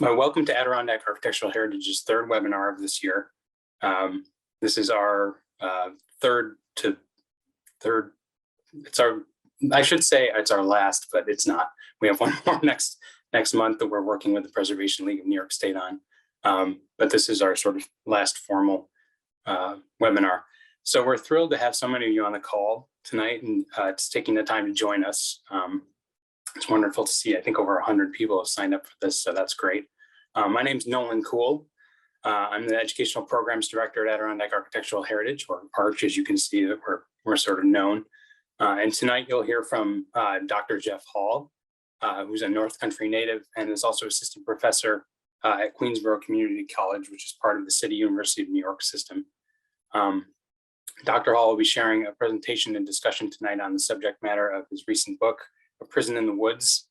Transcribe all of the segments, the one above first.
Welcome to Adirondack Architectural Heritage's third webinar of this year. This is our I should say it's our last, but it's not. We have one more next month that we're working with the Preservation League of New York State on. But this is our sort of last formal webinar. So we're thrilled to have so many of you on the call tonight and it's taking the time to join us. It's wonderful to see. I think over 100 people have signed up for this, so that's great. My name's Nolan Kuhl. I'm the Educational Programs Director at Adirondack Architectural Heritage, or ARCH, as you can see that we're sort of known. And tonight you'll hear from Dr. Jeff Hall, who's a North Country native and is also assistant professor at Queensborough Community College, which is part of the City University of New York system. Dr. Hall will be sharing a presentation and discussion tonight on the subject matter of his recent book, A Prison in the Woods,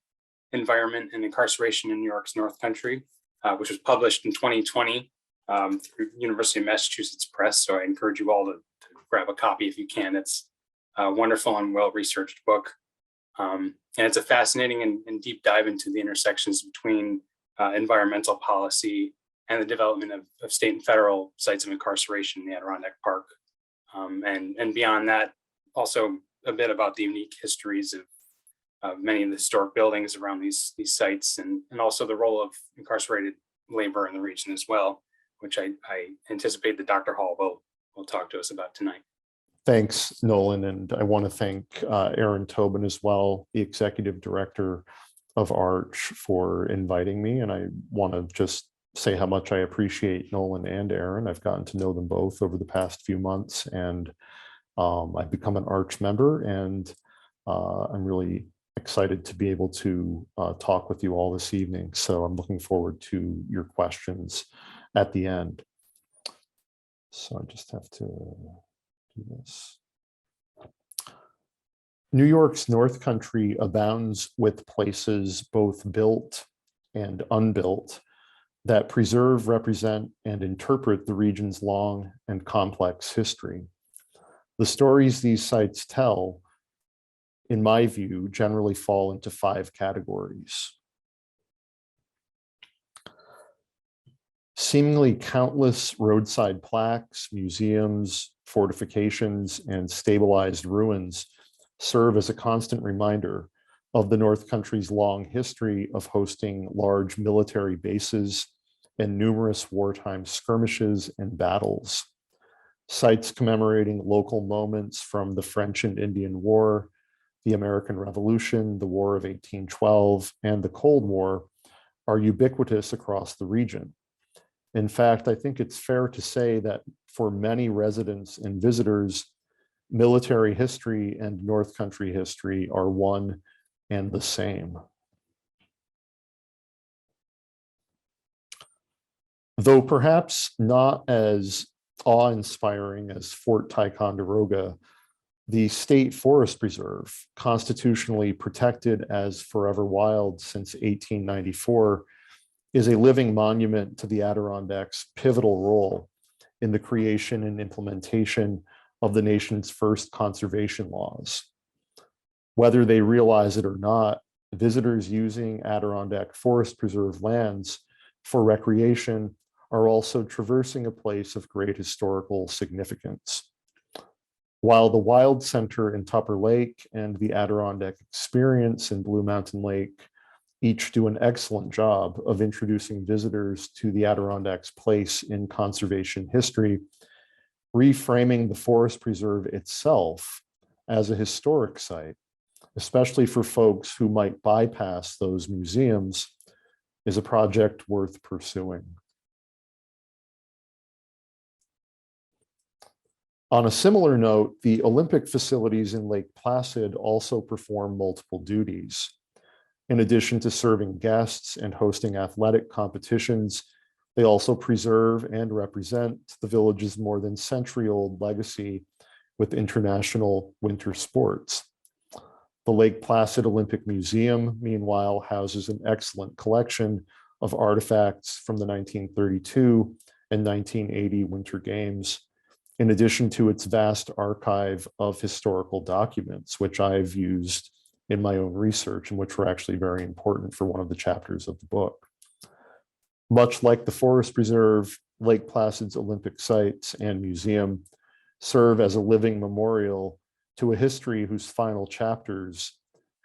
Environment and Incarceration in New York's North Country, which was published in 2020 through University of Massachusetts Press. So I encourage you all to grab a copy if you can. It's a wonderful and well-researched book. And it's a fascinating and deep dive into the intersections between environmental policy and the development of state and federal sites of incarceration in the Adirondack Park. And beyond that, also a bit about the unique histories of many of the historic buildings around these sites, and also the role of incarcerated labor in the region as well, which I anticipate that Dr. Hall will talk to us about tonight. Thanks, Nolan, and I want to thank Aaron Tobin as well, the Executive Director of ARCH, for inviting me, and I want to just say how much I appreciate Nolan and Aaron. I've gotten to know them both over the past few months, and I've become an ARCH member, and I'm really excited to be able to talk with you all this evening. So I'm looking forward to your questions at the end. So I just have to do this. New York's North Country abounds with places both built and unbuilt that preserve, represent, and interpret the region's long and complex history. The stories these sites tell, in my view, generally fall into 5 categories. Seemingly countless roadside plaques, museums, fortifications, and stabilized ruins serve as a constant reminder of the North Country's long history of hosting large military bases and numerous wartime skirmishes and battles. Sites commemorating local moments from the French and Indian War, the American Revolution, the War of 1812, and the Cold War are ubiquitous across the region. In fact, I think it's fair to say that for many residents and visitors, military history and North Country history are one and the same. Though perhaps not as awe-inspiring as Fort Ticonderoga, the State Forest Preserve, constitutionally protected as forever wild since 1894, is a living monument to the Adirondacks' pivotal role in the creation and implementation of the nation's first conservation laws. Whether they realize it or not, visitors using Adirondack Forest Preserve lands for recreation are also traversing a place of great historical significance. While the Wild Center in Tupper Lake and the Adirondack Experience in Blue Mountain Lake each do an excellent job of introducing visitors to the Adirondacks' place in conservation history, reframing the forest preserve itself as a historic site, especially for folks who might bypass those museums, is a project worth pursuing. On a similar note, the Olympic facilities in Lake Placid also perform multiple duties. In addition to serving guests and hosting athletic competitions, they also preserve and represent the village's more than century-old legacy with international winter sports. The Lake Placid Olympic Museum, meanwhile, houses an excellent collection of artifacts from the 1932 and 1980 Winter Games, in addition to its vast archive of historical documents, which I've used in my own research and which were actually very important for one of the chapters of the book. Much like the Forest Preserve, Lake Placid's Olympic sites and museum serve as a living memorial to a history whose final chapters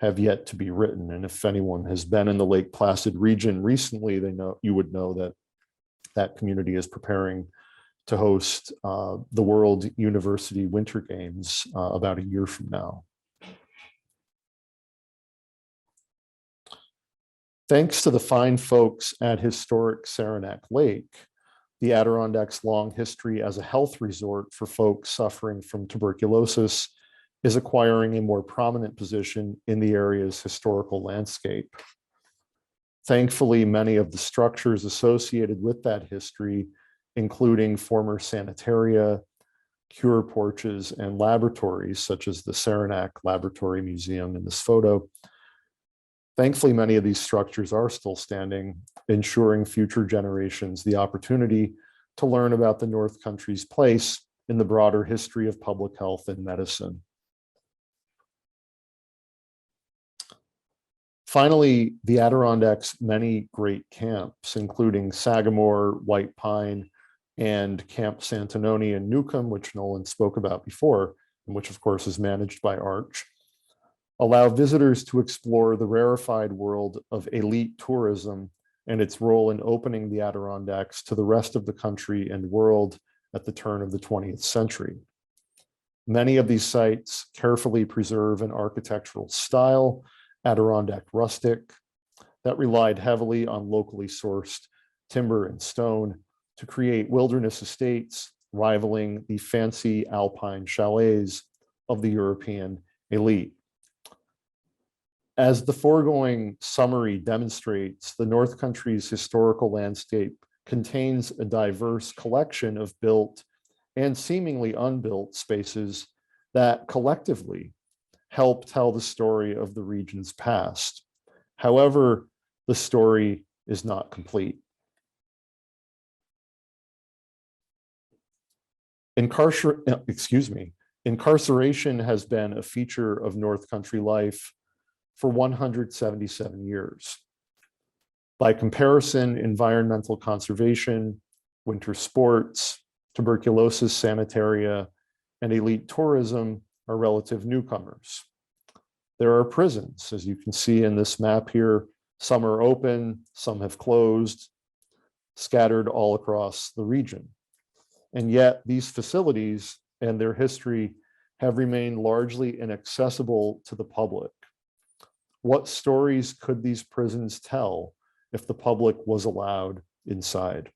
have yet to be written. And if anyone has been in the Lake Placid region recently, you would know that that community is preparing to host the World University Winter Games about a year from now. Thanks to the fine folks at historic Saranac Lake, the Adirondacks' long history as a health resort for folks suffering from tuberculosis is acquiring a more prominent position in the area's historical landscape. Thankfully, many of the structures associated with that history, including former sanitaria, cure porches, and laboratories, such as the Saranac Laboratory Museum in this photo, thankfully, many of these structures are still standing, ensuring future generations the opportunity to learn about the North Country's place in the broader history of public health and medicine. Finally, the Adirondacks' many great camps, including Sagamore, White Pine, and Camp Santanoni in Newcomb, which Nolan spoke about before, and which of course is managed by Arch, allow visitors to explore the rarefied world of elite tourism and its role in opening the Adirondacks to the rest of the country and world at the turn of the 20th century. Many of these sites carefully preserve an architectural style, Adirondack rustic, that relied heavily on locally sourced timber and stone to create wilderness estates rivaling the fancy alpine chalets of the European elite. As the foregoing summary demonstrates, the North Country's historical landscape contains a diverse collection of built and seemingly unbuilt spaces that collectively help tell the story of the region's past. However, the story is not complete. Incarceration has been a feature of North Country life for 177 years. By comparison, environmental conservation, winter sports, tuberculosis sanitaria, and elite tourism are relative newcomers. There are prisons, as you can see in this map here. Some are open, some have closed, scattered all across the region. And yet these facilities and their history have remained largely inaccessible to the public. What stories could these prisons tell if the public was allowed inside?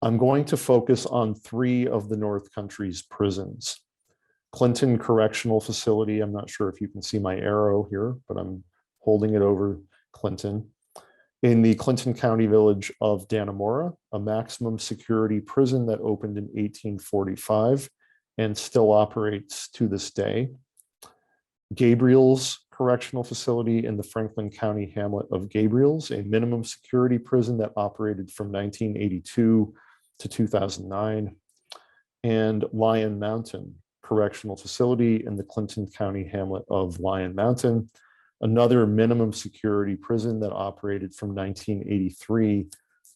I'm going to focus on 3 of the North Country's prisons. Clinton Correctional Facility, I'm not sure if you can see my arrow here, but I'm holding it over Clinton. In the Clinton County village of Dannemora, a maximum security prison that opened in 1845 and still operates to this day. Gabriels Correctional Facility in the Franklin County hamlet of Gabriels, a minimum security prison that operated from 1982 to 2009. And Lion Mountain Correctional Facility in the Clinton County hamlet of Lion Mountain, another minimum security prison that operated from 1983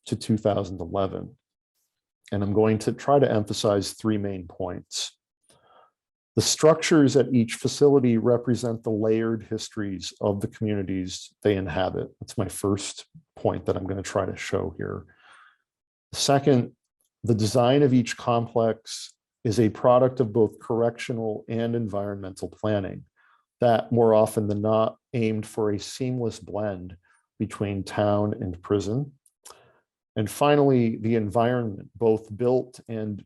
to 2011. And I'm going to try to emphasize 3 main points. The structures at each facility represent the layered histories of the communities they inhabit. That's my first point that I'm going to try to show here. Second, the design of each complex is a product of both correctional and environmental planning that more often than not aimed for a seamless blend between town and prison. And finally, the environment, both built and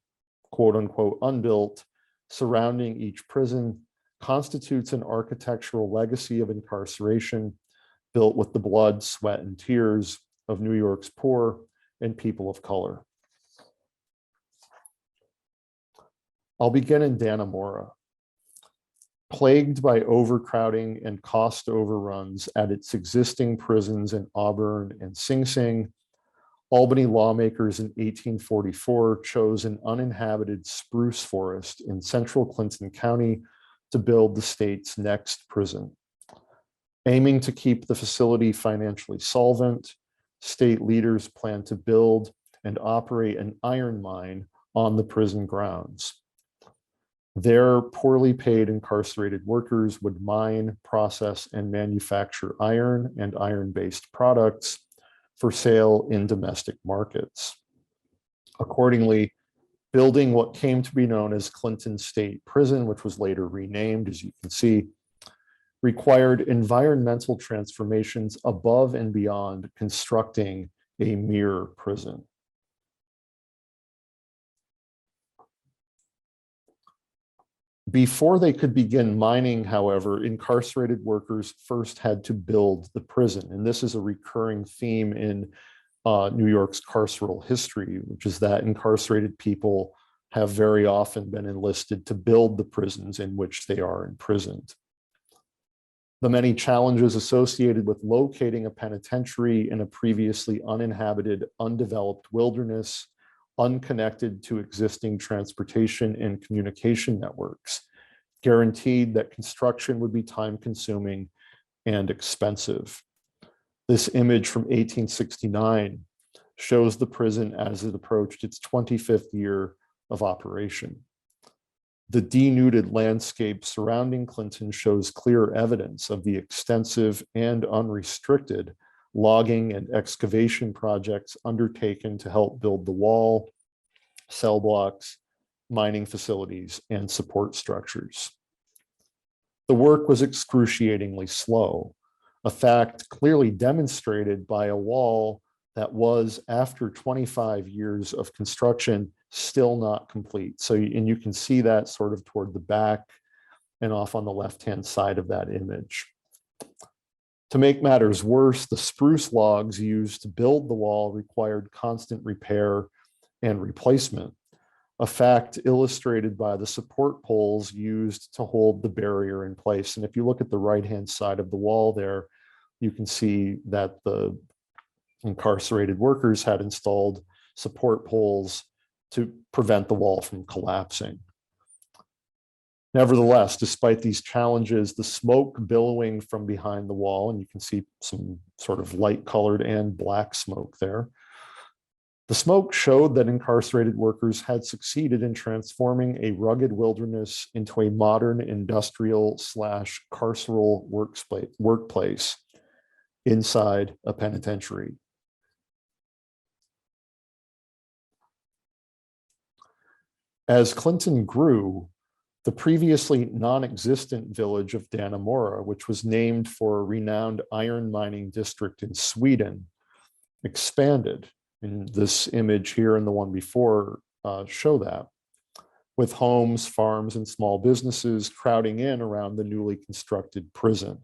quote unquote unbuilt, surrounding each prison constitutes an architectural legacy of incarceration built with the blood, sweat, and tears of New York's poor and people of color. I'll begin in Dannemora. Plagued by overcrowding and cost overruns at its existing prisons in Auburn and Sing Sing, Albany lawmakers in 1844 chose an uninhabited spruce forest in central Clinton County to build the state's next prison. Aiming to keep the facility financially solvent, state leaders planned to build and operate an iron mine on the prison grounds. There, poorly paid incarcerated workers would mine, process, and manufacture iron and iron-based products for sale in domestic markets. Accordingly, building what came to be known as Clinton State Prison, which was later renamed, as you can see, required environmental transformations above and beyond constructing a mere prison. Before they could begin mining, however, incarcerated workers first had to build the prison. And this is a recurring theme in New York's carceral history, which is that incarcerated people have very often been enlisted to build the prisons in which they are imprisoned. The many challenges associated with locating a penitentiary in a previously uninhabited, undeveloped wilderness, unconnected to existing transportation and communication networks, guaranteed that construction would be time-consuming and expensive. This image from 1869 shows the prison as it approached its 25th year of operation. The denuded landscape surrounding Clinton shows clear evidence of the extensive and unrestricted logging and excavation projects undertaken to help build the wall, cell blocks, mining facilities, and support structures. The work was excruciatingly slow, a fact clearly demonstrated by a wall that was, after 25 years of construction, still not complete. So, and you can see that sort of toward the back and off on the left-hand side of that image. To make matters worse, the spruce logs used to build the wall required constant repair and replacement, a fact illustrated by the support poles used to hold the barrier in place. And if you look at the right-hand side of the wall there, you can see that the incarcerated workers had installed support poles to prevent the wall from collapsing. Nevertheless, despite these challenges, the smoke billowing from behind the wall, and you can see some sort of light-colored and black smoke there, the smoke showed that incarcerated workers had succeeded in transforming a rugged wilderness into a modern industrial/carceral workplace inside a penitentiary. As Clinton grew, the previously non-existent village of Dannemora, which was named for a renowned iron mining district in Sweden, expanded. And this image here and the one before show that, with homes, farms, and small businesses crowding in around the newly constructed prison.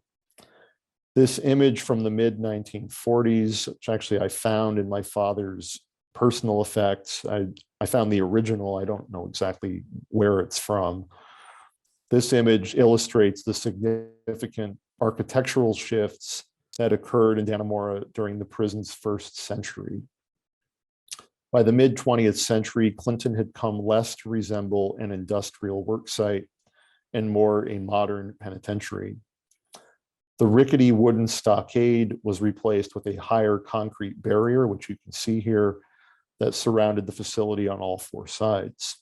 This image from the mid-1940s, which actually I found in my father's personal effects. I found the original. I don't know exactly where it's from. This image illustrates the significant architectural shifts that occurred in Dannemora during the prison's first century. By the mid-20th century, Clinton had come less to resemble an industrial worksite and more a modern penitentiary. The rickety wooden stockade was replaced with a higher concrete barrier, which you can see here, that surrounded the facility on all four sides.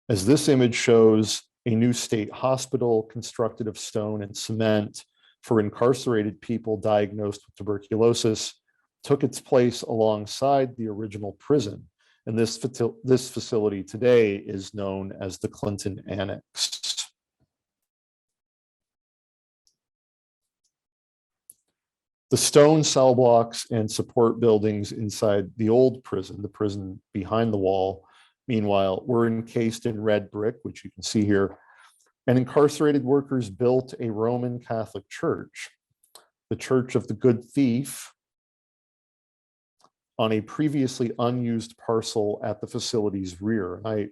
As this image shows, a new state hospital constructed of stone and cement for incarcerated people diagnosed with tuberculosis took its place alongside the original prison. And this facility today is known as the Clinton Annex. The stone cell blocks and support buildings inside the old prison, the prison behind the wall, meanwhile, were encased in red brick, which you can see here, and incarcerated workers built a Roman Catholic church, the Church of the Good Thief, on a previously unused parcel at the facility's rear. I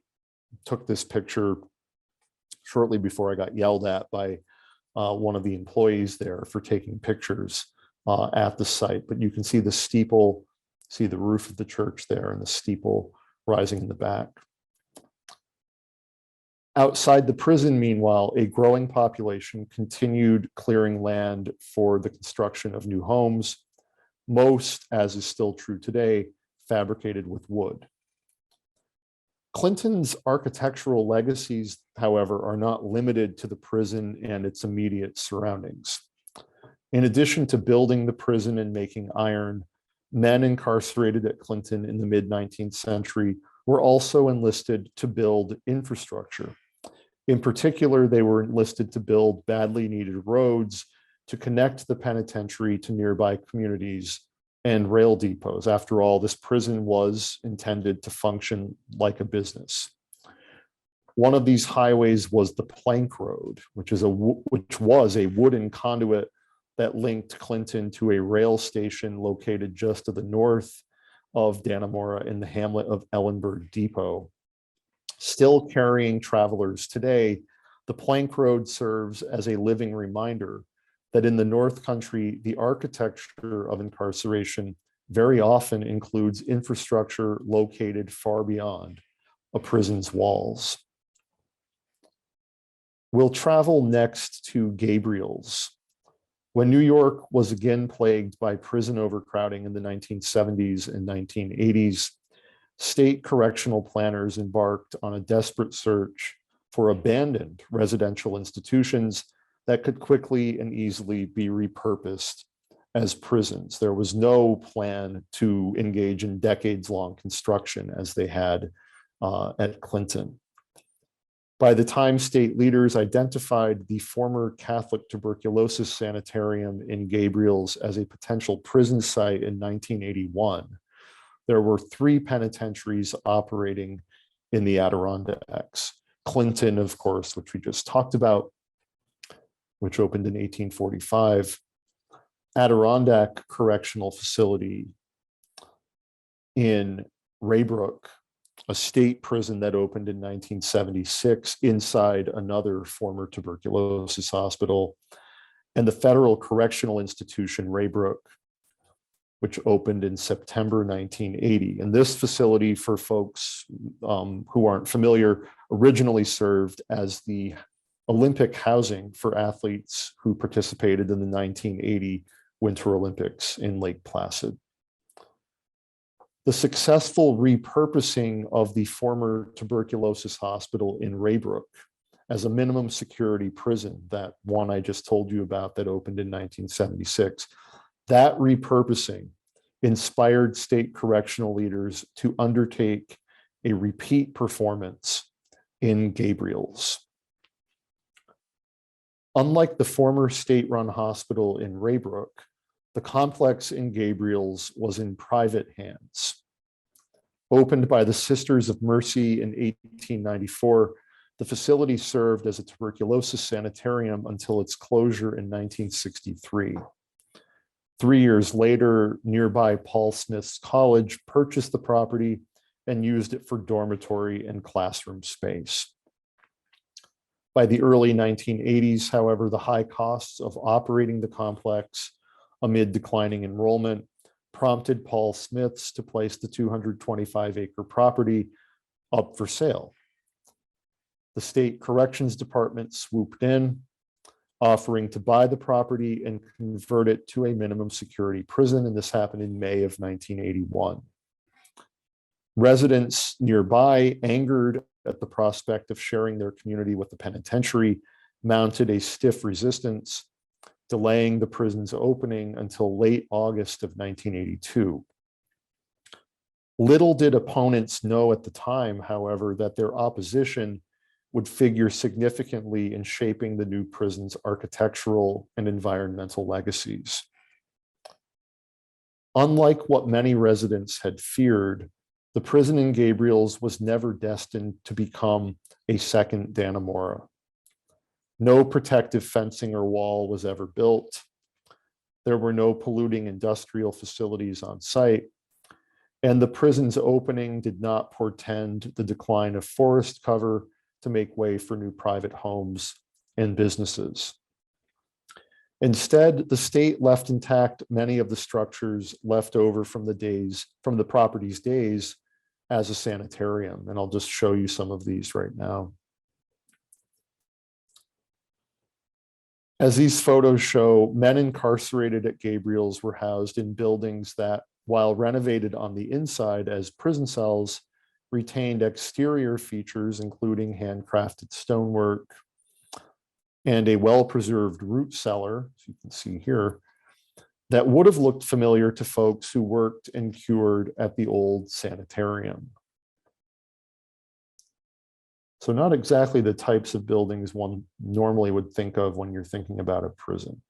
took this picture shortly before I got yelled at by one of the employees there for taking pictures at the site, but you can see the steeple, see the roof of the church there and the steeple rising in the back. Outside the prison, meanwhile, a growing population continued clearing land for the construction of new homes, most, as is still true today, fabricated with wood. Clinton's architectural legacies, however, are not limited to the prison and its immediate surroundings. In addition to building the prison and making iron, men incarcerated at Clinton in the mid-19th century were also enlisted to build infrastructure. In particular, they were enlisted to build badly needed roads to connect the penitentiary to nearby communities and rail depots. After all, this prison was intended to function like a business. One of these highways was the Plank Road, which was a wooden conduit that linked Clinton to a rail station located just to the north of Dannemora in the hamlet of Ellenburg Depot. Still carrying travelers today, the Plank Road serves as a living reminder that in the North Country, the architecture of incarceration very often includes infrastructure located far beyond a prison's walls. We'll travel next to Gabriels. When New York was again plagued by prison overcrowding in the 1970s and 1980s, state correctional planners embarked on a desperate search for abandoned residential institutions that could quickly and easily be repurposed as prisons. There was no plan to engage in decades-long construction as they had at Clinton. By the time state leaders identified the former Catholic tuberculosis sanitarium in Gabriels as a potential prison site in 1981, there were 3 penitentiaries operating in the Adirondacks. Clinton, of course, which we just talked about, which opened in 1845, Adirondack Correctional Facility in Ray Brook, a state prison that opened in 1976 inside another former tuberculosis hospital, and the Federal Correctional Institution, Ray Brook, which opened in September 1980. And this facility, for folks who aren't familiar, originally served as the Olympic housing for athletes who participated in the 1980 Winter Olympics in Lake Placid. The successful repurposing of the former tuberculosis hospital in Ray Brook as a minimum security prison, that one I just told you about that opened in 1976, that repurposing inspired state correctional leaders to undertake a repeat performance in Gabriels. Unlike the former state-run hospital in Ray Brook, the complex in Gabriels was in private hands. Opened by the Sisters of Mercy in 1894, the facility served as a tuberculosis sanitarium until its closure in 1963. 3 years later, nearby Paul Smith's College purchased the property and used it for dormitory and classroom space. By the early 1980s, however, the high costs of operating the complex amid declining enrollment prompted Paul Smith's to place the 225-acre property up for sale. The State Corrections Department swooped in, offering to buy the property and convert it to a minimum security prison, and this happened in May of 1981. Residents nearby, angered at the prospect of sharing their community with the penitentiary, mounted a stiff resistance, delaying the prison's opening until late August of 1982. Little did opponents know at the time, however, that their opposition would figure significantly in shaping the new prison's architectural and environmental legacies. Unlike what many residents had feared, the prison in Gabriels was never destined to become a second Dannemora. No protective fencing or wall was ever built. There were no polluting industrial facilities on site, and the prison's opening did not portend the decline of forest cover to make way for new private homes and businesses. Instead, the state left intact many of the structures left over from the property's days as a sanitarium. And I'll just show you some of these right now. As these photos show, men incarcerated at Gabriels were housed in buildings that, while renovated on the inside as prison cells, retained exterior features, including handcrafted stonework and a well-preserved root cellar, as you can see here, that would have looked familiar to folks who worked and cured at the old sanitarium. So not exactly the types of buildings one normally would think of when you're thinking about a prison.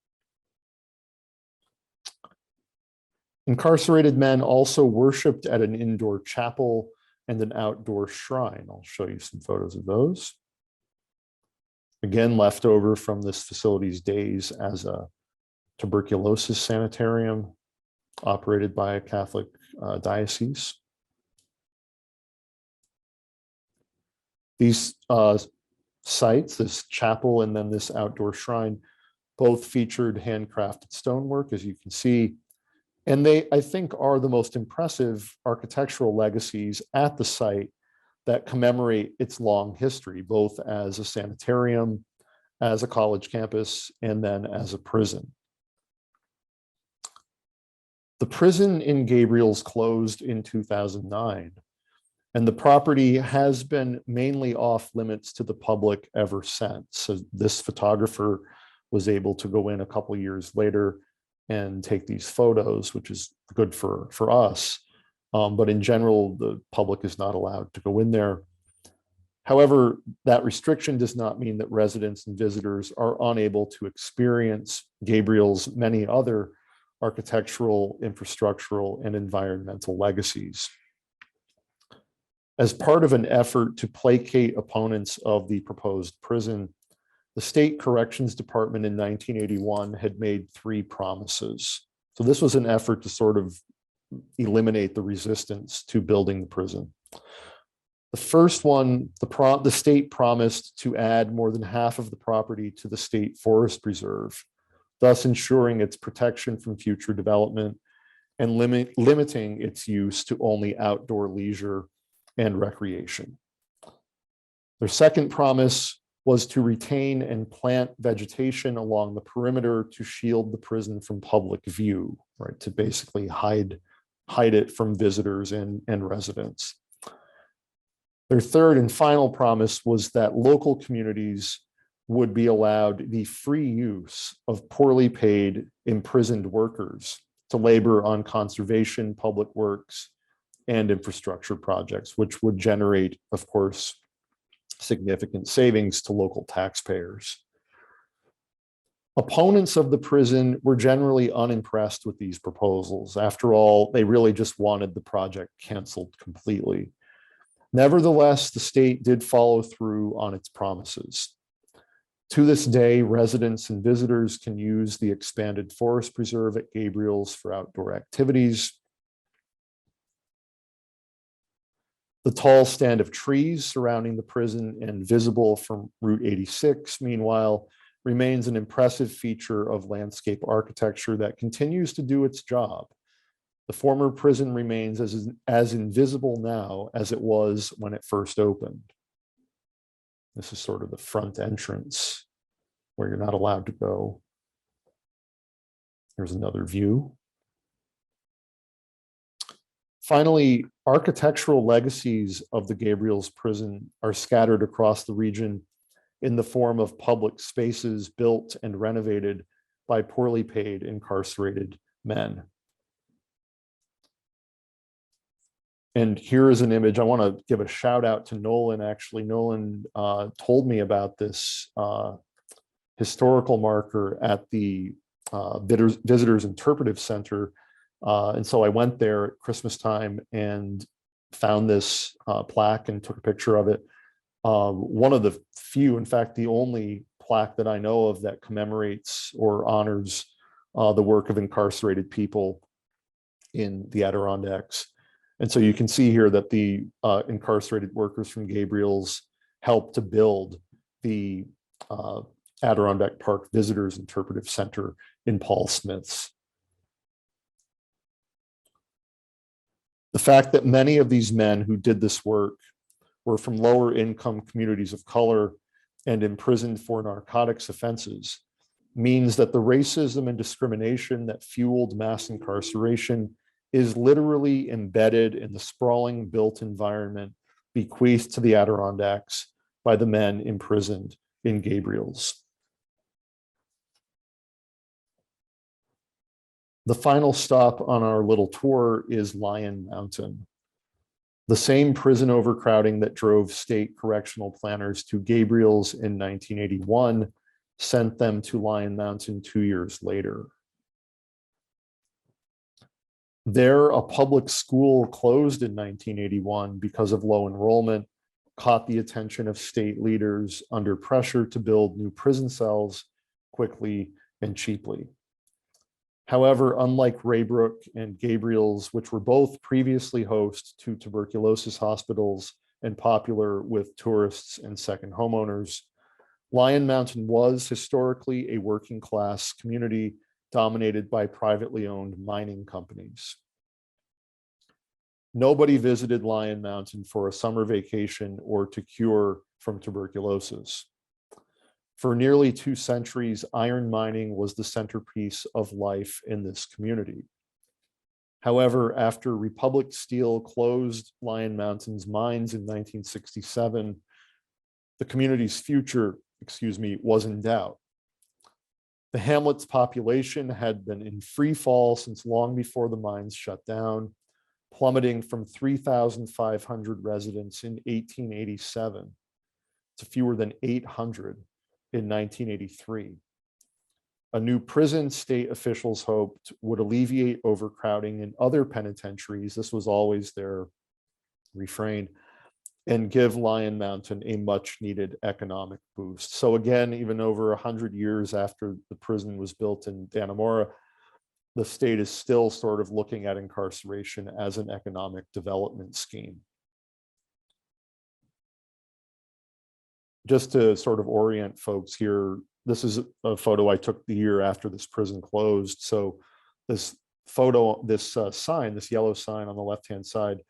Incarcerated men also worshiped at an indoor chapel and an outdoor shrine. I'll show you some photos of those. Again, left over from this facility's days as a tuberculosis sanitarium operated by a Catholic diocese. These sites, this chapel and then this outdoor shrine, both featured handcrafted stonework, as you can see. And they, I think, are the most impressive architectural legacies at the site that commemorate its long history, both as a sanitarium, as a college campus, and then as a prison. The prison in Gabriels closed in 2009, and the property has been mainly off limits to the public ever since. So this photographer was able to go in a couple of years later and take these photos, which is good for us. But in general, the public is not allowed to go in there. However, that restriction does not mean that residents and visitors are unable to experience Gabriel's many other architectural, infrastructural, and environmental legacies. As part of an effort to placate opponents of the proposed prison, the State Corrections Department in 1981 had made 3 promises. So this was an effort to sort of eliminate the resistance to building the prison. The first one, the state promised to add more than half of the property to the state forest reserve, thus ensuring its protection from future development and limiting its use to only outdoor leisure and recreation. Their second promise was to retain and plant vegetation along the perimeter to shield the prison from public view, right? To basically hide it from visitors and residents. Their third and final promise was that local communities would be allowed the free use of poorly paid imprisoned workers to labor on conservation, public works, and infrastructure projects, which would generate, of course, significant savings to local taxpayers. Opponents of the prison were generally unimpressed with these proposals. After all, they really just wanted the project canceled completely. Nevertheless, the state did follow through on its promises. To this day, residents and visitors can use the expanded forest preserve at Gabriels for outdoor activities. The tall stand of trees surrounding the prison and visible from Route 86, meanwhile, remains an impressive feature of landscape architecture that continues to do its job. The former prison remains as invisible now as it was when it first opened. This is sort of the front entrance where you're not allowed to go. Here's another view. Finally, architectural legacies of the Gabriels prison are scattered across the region in the form of public spaces built and renovated by poorly paid incarcerated men. And here is an image. I want to give a shout out to Nolan. Actually, Nolan told me about this historical marker at the Visitors Interpretive Center. And so I went there at Christmas time and found this plaque and took a picture of it. One of the few, in fact, the only plaque that I know of that commemorates or honors the work of incarcerated people in the Adirondacks. And so you can see here that the incarcerated workers from Gabriels helped to build the Adirondack Park Visitors Interpretive Center in Paul Smith's. The fact that many of these men who did this work were from lower income communities of color and imprisoned for narcotics offenses means that the racism and discrimination that fueled mass incarceration is literally embedded in the sprawling built environment bequeathed to the Adirondacks by the men imprisoned in Gabriels. The final stop on our little tour is Lion Mountain. The same prison overcrowding that drove state correctional planners to Gabriels in 1981 sent them to Lion Mountain 2 years later. There, a public school closed in 1981 because of low enrollment, caught the attention of state leaders under pressure to build new prison cells quickly and cheaply. However, unlike Ray Brook and Gabriels, which were both previously host to tuberculosis hospitals and popular with tourists and second homeowners, Lion Mountain was historically a working class community dominated by privately owned mining companies. Nobody visited Lion Mountain for a summer vacation or to cure from tuberculosis. For nearly 2 centuries, iron mining was the centerpiece of life in this community. However, after Republic Steel closed Lion Mountain's mines in 1967, the community's future, was in doubt. The hamlet's population had been in free fall since long before the mines shut down, plummeting from 3,500 residents in 1887 to fewer than 800 in 1983. A new prison, state officials hoped, would alleviate overcrowding in other penitentiaries. This was always their refrain, and give Lion Mountain a much needed economic boost. So again, even over 100 years after the prison was built in Dannemora, the state is still sort of looking at incarceration as an economic development scheme. Just to sort of orient folks here, this is a photo I took the year after this prison closed. So this photo, this sign, this yellow sign on the left-hand side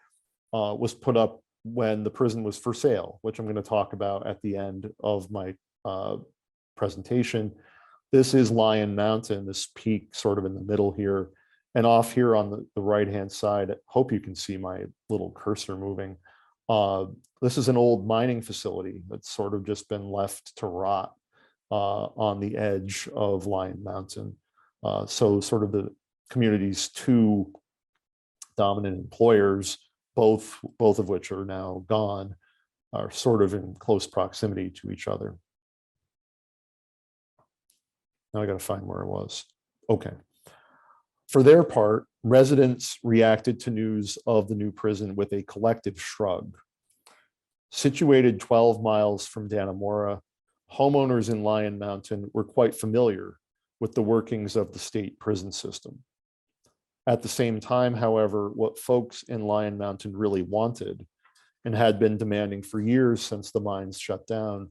was put up when the prison was for sale, which I'm going to talk about at the end of my presentation. This is Lion Mountain, this peak sort of in the middle here. And off here on the right-hand side, I hope you can see my little cursor moving. This is an old mining facility that's sort of just been left to rot on the edge of Lion Mountain. So sort of the community's 2 dominant employers, both of which are now gone, are sort of in close proximity to each other. Now I got to find where I was. Okay. For their part, residents reacted to news of the new prison with a collective shrug. Situated 12 miles from Dannemora, homeowners in Lion Mountain were quite familiar with the workings of the state prison system. At the same time, however, what folks in Lion Mountain really wanted and had been demanding for years since the mines shut down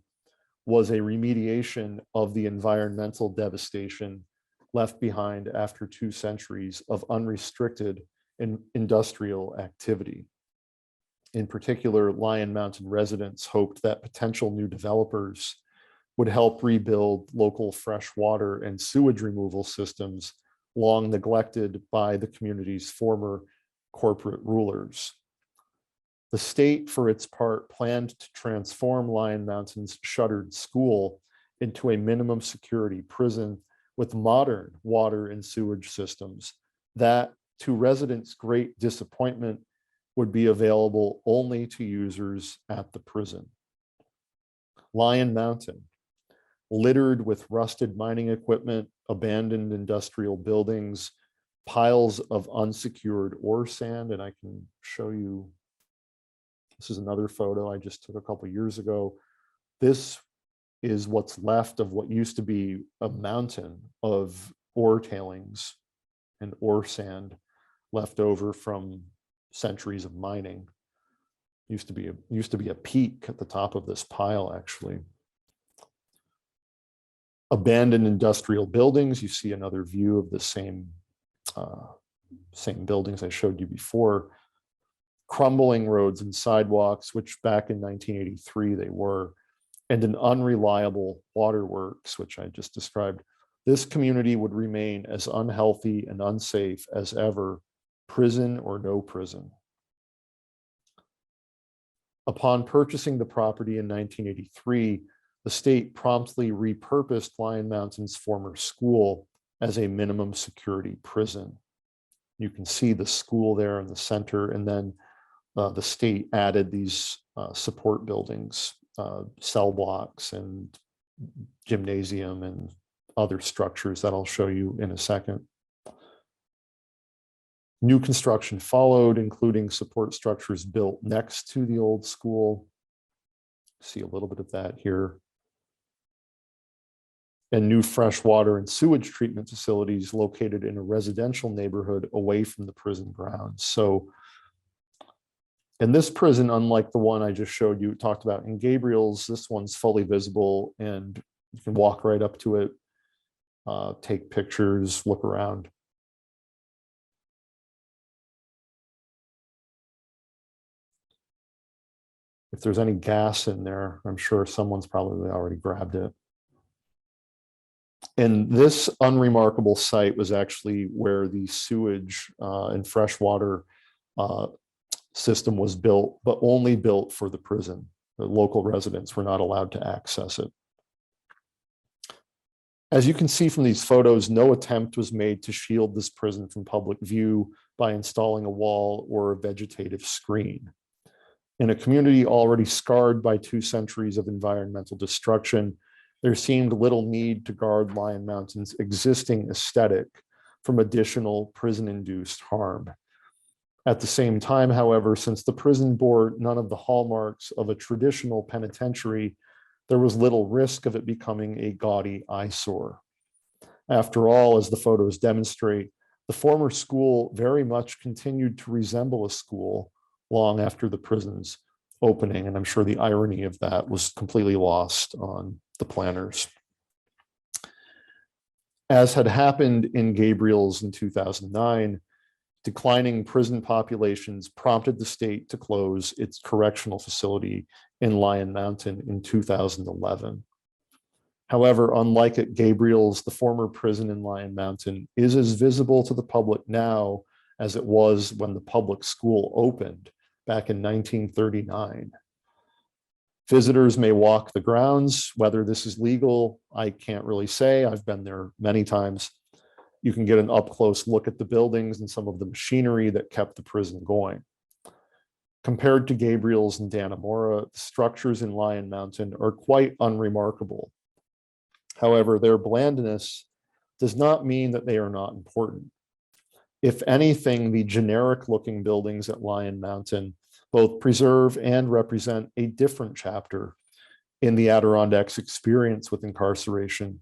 was a remediation of the environmental devastation left behind after 2 centuries of unrestricted industrial activity. In particular, Lion Mountain residents hoped that potential new developers would help rebuild local fresh water and sewage removal systems long neglected by the community's former corporate rulers. The state, for its part, planned to transform Lion Mountain's shuttered school into a minimum security prison with modern water and sewage systems that, to residents' great disappointment, would be available only to users at the prison. Lion Mountain, littered with rusted mining equipment, abandoned industrial buildings, piles of unsecured ore sand, and I can show you, this is another photo I just took a couple years ago. This is what's left of what used to be a mountain of ore tailings and ore sand left over from centuries of mining. Used to be a peak at the top of this pile, actually. Abandoned industrial buildings. You see another view of the same buildings I showed you before. Crumbling roads and sidewalks, which back in 1983 they were, and an unreliable waterworks, which I just described. this community would remain as unhealthy and unsafe as ever, prison or no prison. Upon purchasing the property in 1983, the state promptly repurposed Lion Mountain's former school as a minimum security prison. You can see the school there in the center, and then the state added these support buildings, cell blocks and gymnasium and other structures that I'll show you in a second. New construction followed, including support structures built next to the old school. See a little bit of that here. And new fresh water and sewage treatment facilities located in a residential neighborhood away from the prison grounds. So, and this prison, unlike the one I just showed you, talked about in Gabriels, this one's fully visible and you can walk right up to it, take pictures, look around. If there's any gas in there, I'm sure someone's probably already grabbed it. And this unremarkable site was actually where the sewage and freshwater system was built, but only built for the prison. The local residents were not allowed to access it. As you can see from these photos, no attempt was made to shield this prison from public view by installing a wall or a vegetative screen. In a community already scarred by 2 centuries of environmental destruction, there seemed little need to guard Lion Mountain's existing aesthetic from additional prison-induced harm. At the same time, however, since the prison bore none of the hallmarks of a traditional penitentiary, there was little risk of it becoming a gaudy eyesore. After all, as the photos demonstrate, the former school very much continued to resemble a school long after the prison's opening, and I'm sure the irony of that was completely lost on the planners. As had happened in Gabriels in 2009, declining prison populations prompted the state to close its correctional facility in Lion Mountain in 2011. However, unlike at Gabriels, the former prison in Lion Mountain is as visible to the public now as it was when the public school opened back in 1939. Visitors may walk the grounds. Whether this is legal, I can't really say. I've been there many times. You can get an up-close look at the buildings and some of the machinery that kept the prison going. Compared to Gabriels and Dannemora, the structures in Lion Mountain are quite unremarkable. However, their blandness does not mean that they are not important. If anything, the generic-looking buildings at Lion Mountain both preserve and represent a different chapter in the Adirondacks' experience with incarceration,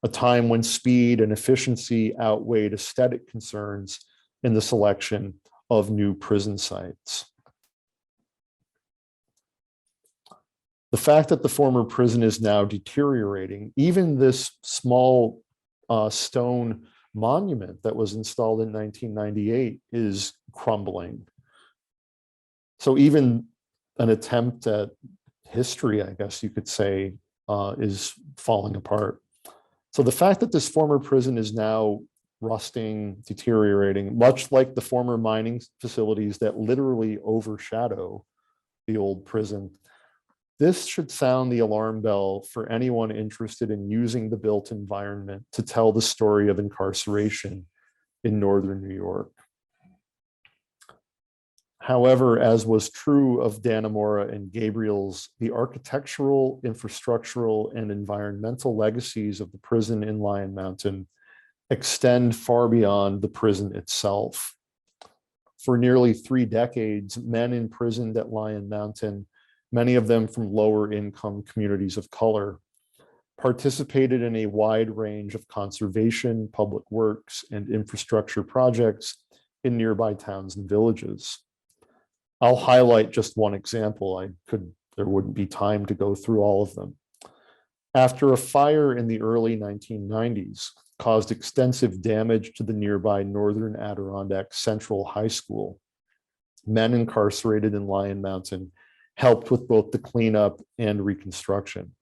a time when speed and efficiency outweighed aesthetic concerns in the selection of new prison sites. The fact that the former prison is now deteriorating, even this small stone monument that was installed in 1998 is crumbling. So even an attempt at history, I guess you could say, is falling apart. So the fact that this former prison is now rusting, deteriorating, much like the former mining facilities that literally overshadow the old prison, this should sound the alarm bell for anyone interested in using the built environment to tell the story of incarceration in Northern New York. However, as was true of Dannemora and Gabriels, the architectural, infrastructural, and environmental legacies of the prison in Lion Mountain extend far beyond the prison itself. For nearly 3 decades, men imprisoned at Lion Mountain, many of them from lower income communities of color, participated in a wide range of conservation, public works, and infrastructure projects in nearby towns and villages. I'll highlight just one example. There wouldn't be time to go through all of them. After a fire in the early 1990s caused extensive damage to the nearby Northern Adirondack Central High School, men incarcerated in Lion Mountain helped with both the cleanup and reconstruction.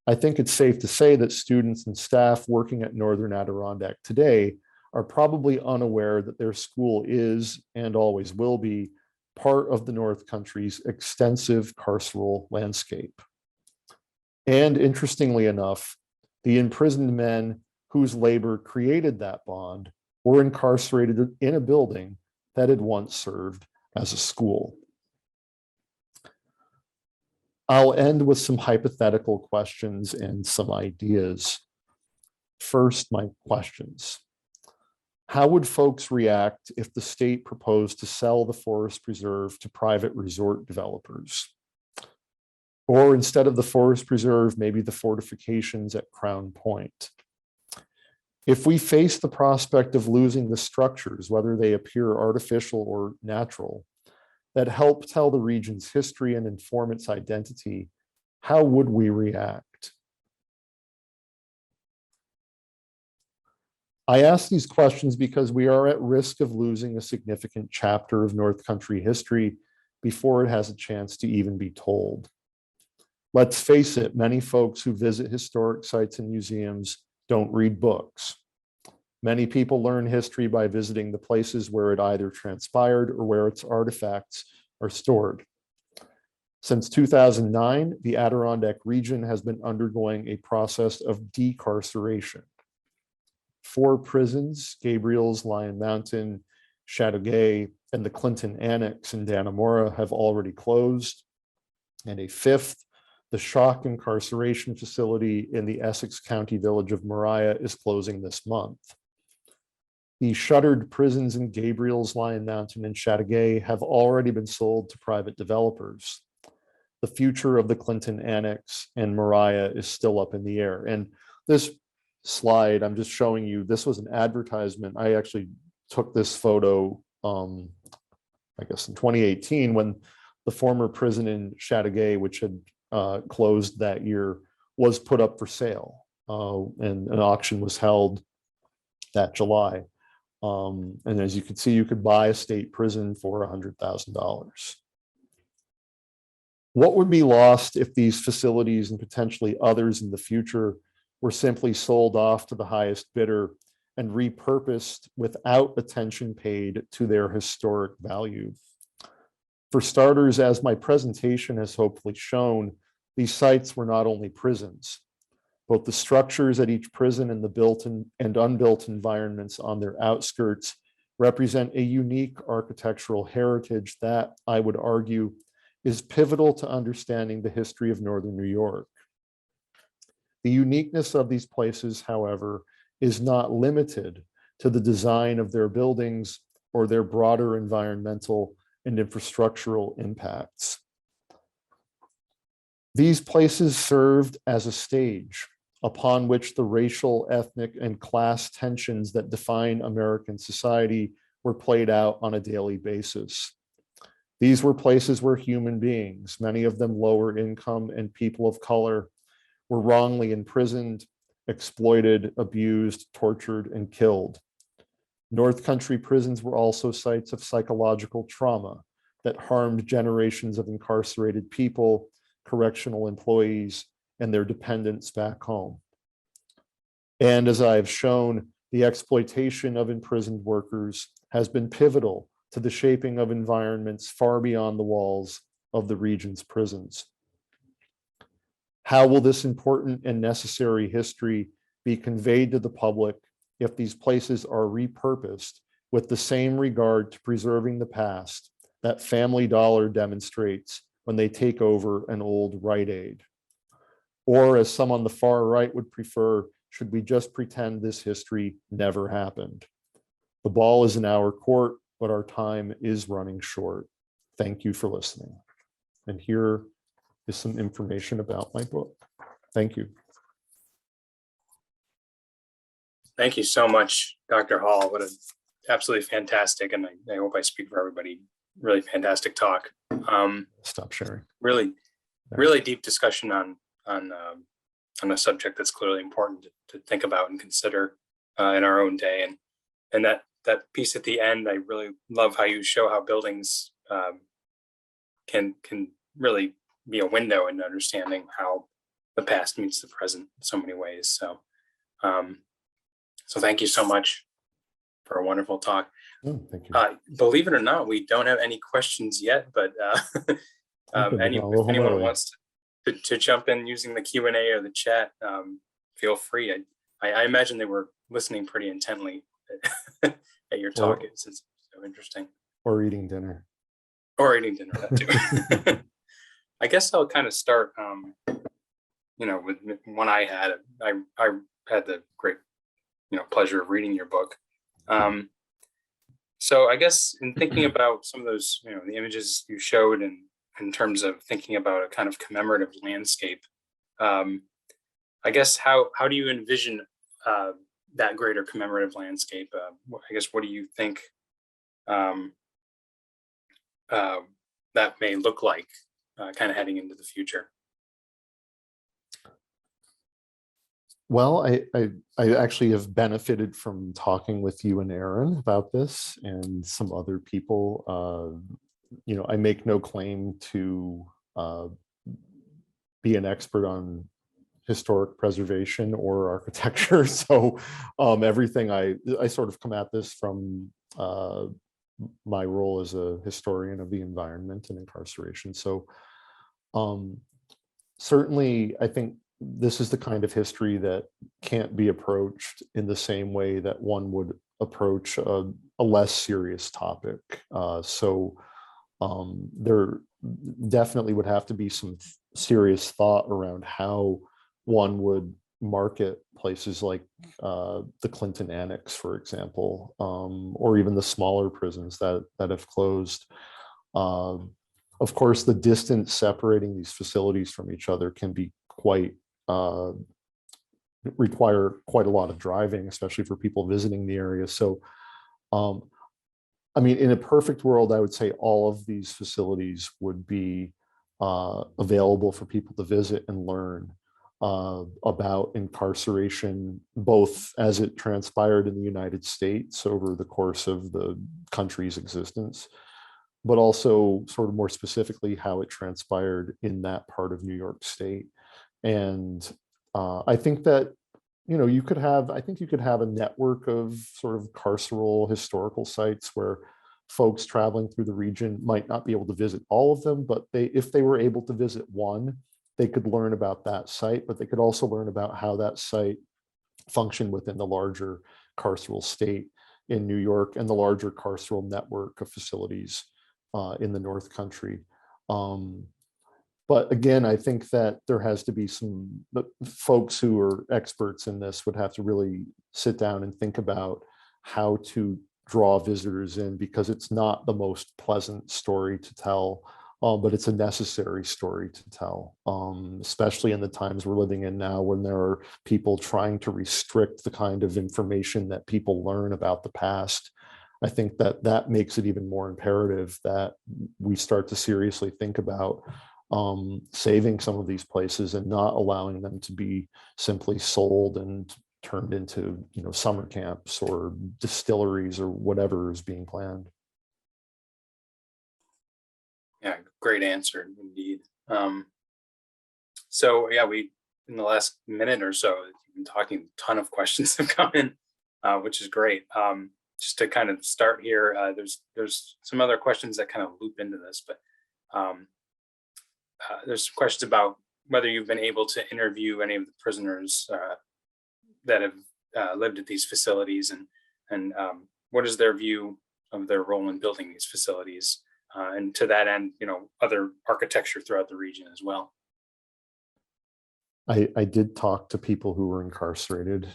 I think it's safe to say that students and staff working at Northern Adirondack today are probably unaware that their school is and always will be part of the North Country's extensive carceral landscape. And interestingly enough, the imprisoned men whose labor created that bond were incarcerated in a building that had once served as a school. I'll end with some hypothetical questions and some ideas. First, my questions. How would folks react if the state proposed to sell the forest preserve to private resort developers? Or instead of the forest preserve, maybe the fortifications at Crown Point? If we face the prospect of losing the structures, whether they appear artificial or natural, that help tell the region's history and inform its identity, how would we react? I ask these questions because we are at risk of losing a significant chapter of North Country history before it has a chance to even be told. Let's face it, many folks who visit historic sites and museums don't read books. Many people learn history by visiting the places where it either transpired or where its artifacts are stored. Since 2009, the Adirondack region has been undergoing a process of decarceration. 4 prisons, Gabriels, Lion Mountain, Chateauguay, and the Clinton Annex in Dannemora have already closed. And a 5th, the Shock Incarceration Facility in the Essex County village of Moriah, is closing this month. The shuttered prisons in Gabriels, Lion Mountain, and Chateauguay have already been sold to private developers. The future of the Clinton Annex and Moriah is still up in the air. And this slide, I'm just showing you, this was an advertisement. I actually took this photo, I guess in 2018, when the former prison in Chateauguay, which had closed that year, was put up for sale. And an auction was held that July. And as you can see, you could buy a state prison for $100,000. What would be lost if these facilities and potentially others in the future were simply sold off to the highest bidder and repurposed without attention paid to their historic value? For starters, as my presentation has hopefully shown, these sites were not only prisons. Both the structures at each prison and the built and unbuilt environments on their outskirts represent a unique architectural heritage that, I would argue, is pivotal to understanding the history of Northern New York. The uniqueness of these places, however, is not limited to the design of their buildings or their broader environmental and infrastructural impacts. These places served as a stage upon which the racial, ethnic, and class tensions that define American society were played out on a daily basis. These were places where human beings, many of them lower income and people of color, were wrongly imprisoned, exploited, abused, tortured, and killed. North Country prisons were also sites of psychological trauma that harmed generations of incarcerated people, correctional employees, and their dependents back home. And as I have shown, the exploitation of imprisoned workers has been pivotal to the shaping of environments far beyond the walls of the region's prisons. How will this important and necessary history be conveyed to the public if these places are repurposed with the same regard to preserving the past that Family Dollar demonstrates when they take over an old Rite Aid? Or, as some on the far right would prefer, should we just pretend this history never happened? The ball is in our court, but our time is running short. Thank you for listening. And here is some information about my book. Thank you. Thank you so much, Dr. Hall. What a absolutely fantastic, and I hope I speak for everybody, really fantastic talk. Stop sharing. Really deep discussion on a subject that's clearly important to think about and consider in our own day. And that piece at the end, I really love how you show how buildings can really be a window into understanding how the past meets the present in so many ways. So, so thank you so much for a wonderful talk. Oh, thank you. Believe it or not, we don't have any questions yet, but Okay, if well, anyone Larry. wants to jump in using the Q&A or the chat, feel free. I imagine they were listening pretty intently at your talk. It's so interesting. Or eating dinner. Or eating dinner, that too. I guess I'll kind of start, with one I had. I had the great, pleasure of reading your book. So I guess in thinking about some of those, the images you showed, and in terms of thinking about a kind of commemorative landscape, I guess how do you envision that greater commemorative landscape? I guess what do you think that may look like, kind of heading into the future? Well, I actually have benefited from talking with you and Aaron about this and some other people. I make no claim to be an expert on historic preservation or architecture. So everything I sort of come at this from my role as a historian of the environment and incarceration. So certainly, I think this is the kind of history that can't be approached in the same way that one would approach a less serious topic. So there definitely would have to be some serious thought around how one would market places like the Clinton Annex, for example, or even the smaller prisons that have closed. Of course, the distance separating these facilities from each other can be require quite a lot of driving, especially for people visiting the area. So, I mean, in a perfect world, I would say all of these facilities would be available for people to visit and learn about incarceration, both as it transpired in the United States over the course of the country's existence, but also sort of more specifically how it transpired in that part of New York State. And I think that, you could have a network of sort of carceral historical sites where folks traveling through the region might not be able to visit all of them, but if they were able to visit one, they could learn about that site, but they could also learn about how that site functioned within the larger carceral state in New York and the larger carceral network of facilities in the North Country. But again, I think that there has to be some folks who are experts in this would have to really sit down and think about how to draw visitors in, because it's not the most pleasant story to tell, but it's a necessary story to tell, especially in the times we're living in now, when there are people trying to restrict the kind of information that people learn about the past. I think that makes it even more imperative that we start to seriously think about saving some of these places and not allowing them to be simply sold and turned into, summer camps or distilleries or whatever is being planned. Yeah, great answer indeed. So yeah, in the last minute or so, you've been talking, a ton of questions have come in, which is great. Just to kind of start here, there's some other questions that kind of loop into this, but there's some questions about whether you've been able to interview any of the prisoners that have lived at these facilities, and what is their view of their role in building these facilities, and to that end, other architecture throughout the region as well. I did talk to people who were incarcerated.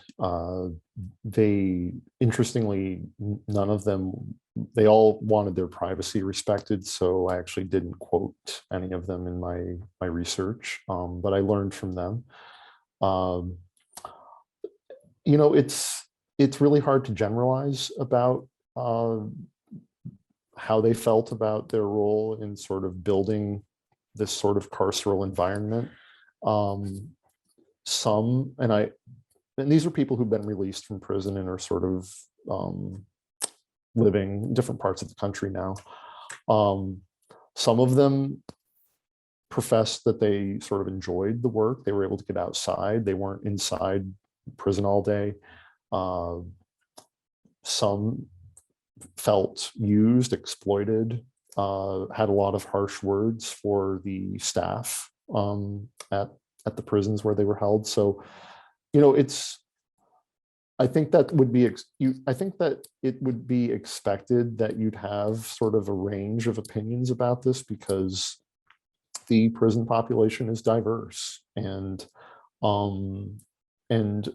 They, interestingly, none of them, they all wanted their privacy respected. So I actually didn't quote any of them in my research, but I learned from them. It's really hard to generalize about how they felt about their role in sort of building this sort of carceral environment. And these are people who've been released from prison and are sort of living in different parts of the country now. Some of them professed that they sort of enjoyed the work. They were able to get outside. They weren't inside prison all day. Some felt used, exploited, had a lot of harsh words for the staff at the prisons where they were held. So, I think that would be, I think that it would be expected that you'd have sort of a range of opinions about this, because the prison population is diverse, and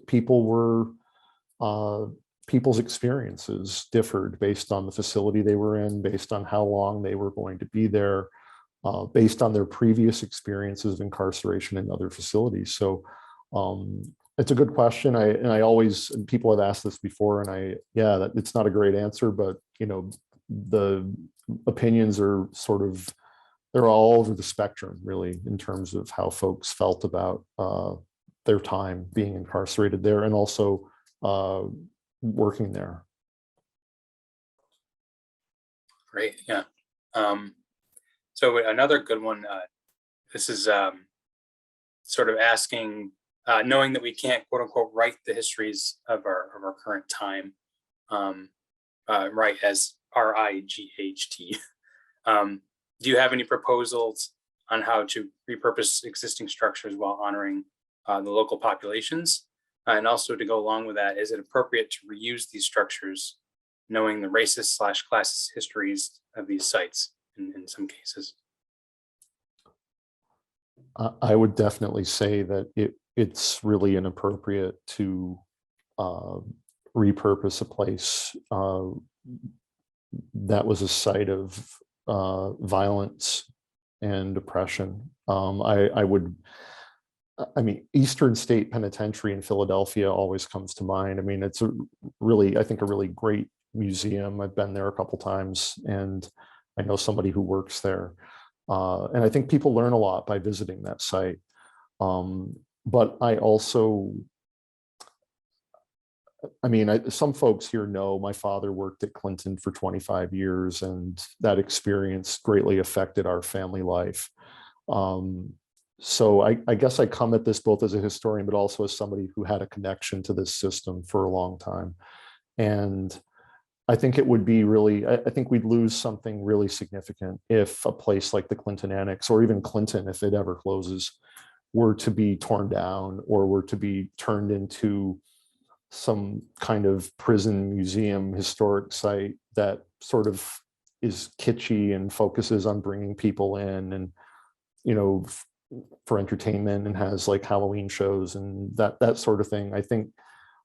people were, people's experiences differed based on the facility they were in, based on how long they were going to be there, based on their previous experiences of incarceration in other facilities. So it's a good question. I always, people have asked this before, and it's not a great answer, but the opinions are sort of, they're all over the spectrum, really, in terms of how folks felt about their time being incarcerated there, and also working there. Great, yeah. So another good one, this is sort of asking, knowing that we can't, quote unquote, write the histories of our current time, write as RIGHT. Do you have any proposals on how to repurpose existing structures while honoring the local populations? And also, to go along with that, is it appropriate to reuse these structures, knowing the racist / classist histories of these sites in some cases? I would definitely say that it's really inappropriate to repurpose a place that was a site of violence and oppression. I mean, Eastern State Penitentiary in Philadelphia always comes to mind. I mean, it's I think a really great museum. I've been there a couple times, and I know somebody who works there. And I think people learn a lot by visiting that site. But I also, I mean, some folks here know my father worked at Clinton for 25 years, and that experience greatly affected our family life. So I guess I come at this both as a historian, but also as somebody who had a connection to this system for a long time. And I think it would be really, I think we'd lose something really significant if a place like the Clinton Annex, or even Clinton, if it ever closes, were to be torn down or were to be turned into some kind of prison museum historic site that sort of is kitschy and focuses on bringing people in and, for entertainment, and has like Halloween shows and that sort of thing. I think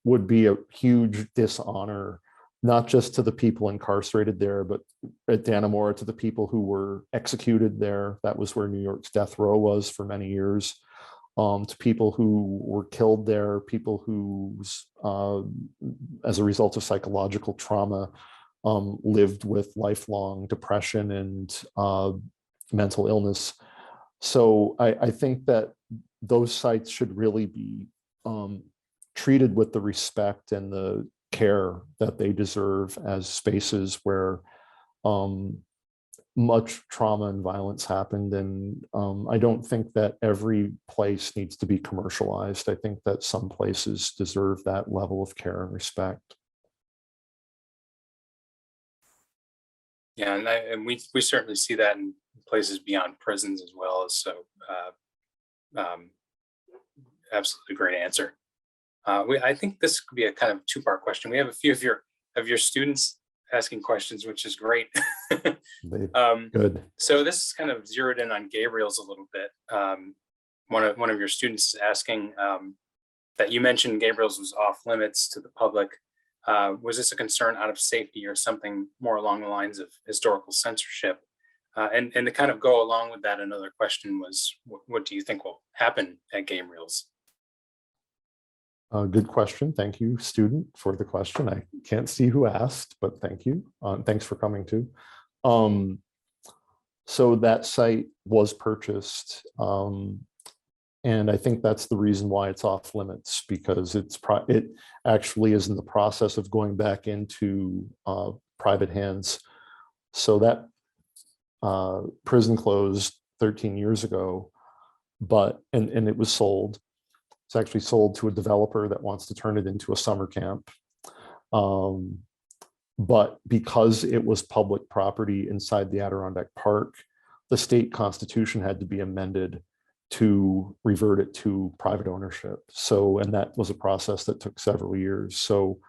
would be a huge dishonor, not just to the people incarcerated there, but at Dannemora, to the people who were executed there. That was where New York's death row was for many years. To people who were killed there, people who, as a result of psychological trauma, lived with lifelong depression and mental illness. So I think that those sites should really be treated with the respect and the care that they deserve, as spaces where much trauma and violence happened. And I don't think that every place needs to be commercialized. I think that some places deserve that level of care and respect. Yeah, and we certainly see that in places beyond prisons as well. So absolutely great answer. I think this could be a kind of two-part question. We have a few of your students asking questions, which is great. Good. So this is kind of zeroed in on Gabriels a little bit. One of your students is asking that you mentioned Gabriels was off limits to the public. Was this a concern out of safety or something more along the lines of historical censorship? And to kind of go along with that, another question was, what do you think will happen at Gabriels? Good question. Thank you, student, for the question. I can't see who asked, but thank you. Thanks for coming too. So that site was purchased. And I think that's the reason why it's off limits, because it actually is in the process of going back into private hands. So that prison closed 13 years ago, but, and it was sold. It's actually sold to a developer that wants to turn it into a summer camp. But because it was public property inside the Adirondack Park, the state constitution had to be amended to revert it to private ownership. So, and that was a process that took several years. So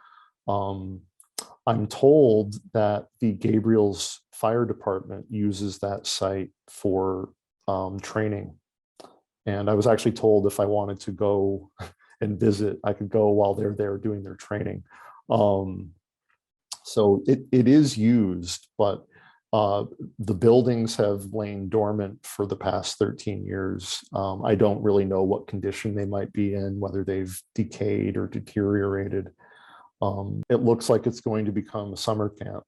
I'm told that the Gabriels Fire Department uses that site for training. And I was actually told if I wanted to go and visit, I could go while they're there doing their training. So it is used, but the buildings have lain dormant for the past 13 years. I don't really know what condition they might be in, whether they've decayed or deteriorated. It looks like it's going to become a summer camp.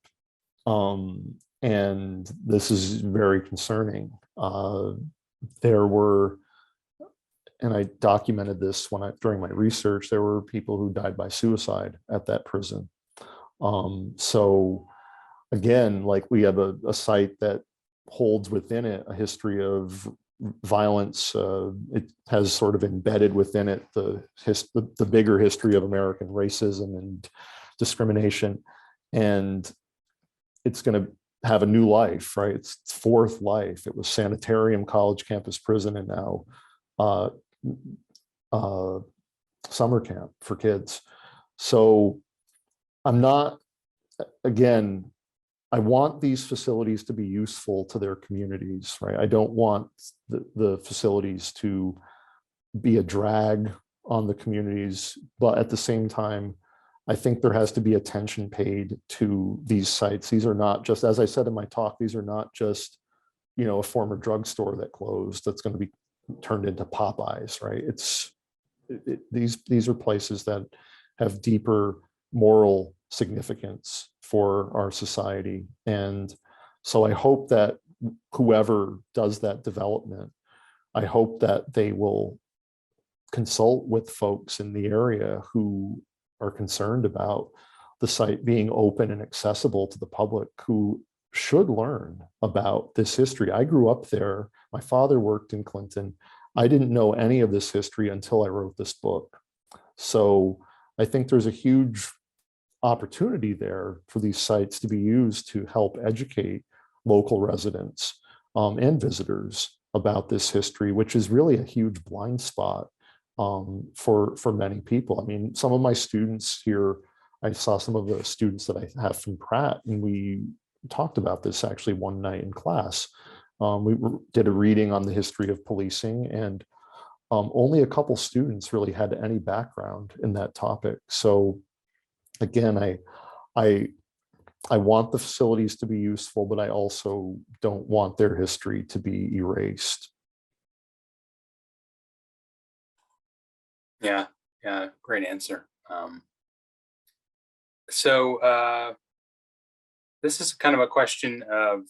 And this is very concerning. There were, and I documented this during my research, there were people who died by suicide at that prison. So again, like we have a site that holds within it a history of violence. It has sort of embedded within it the bigger history of American racism and discrimination. And it's going to have a new life, right? It's fourth life. It was sanitarium, college campus, prison, and now summer camp for kids. So I'm not, again, I want these facilities to be useful to their communities, right? I don't want the facilities to be a drag on the communities, but at the same time, I think there has to be attention paid to these sites. These are not just, as I said in my talk, these are not just, you know, a former drugstore that closed that's going to be turned into Popeyes, right? These are places that have deeper moral significance for our society. And so I hope that whoever does that development, I hope that they will consult with folks in the area who are concerned about the site being open and accessible to the public, who should learn about this history. I grew up there. My father worked in Clinton. I didn't know any of this history until I wrote this book. So I think there's a huge opportunity there for these sites to be used to help educate local residents and visitors about this history, which is really a huge blind spot for many people. I mean, some of my students here, I saw some of the students that I have from Pratt, and we talked about this actually one night in class. We did a reading on the history of policing, and only a couple students really had any background in that topic. So again, I want the facilities to be useful, but I also don't want their history to be erased. Yeah, great answer. So this is kind of a question of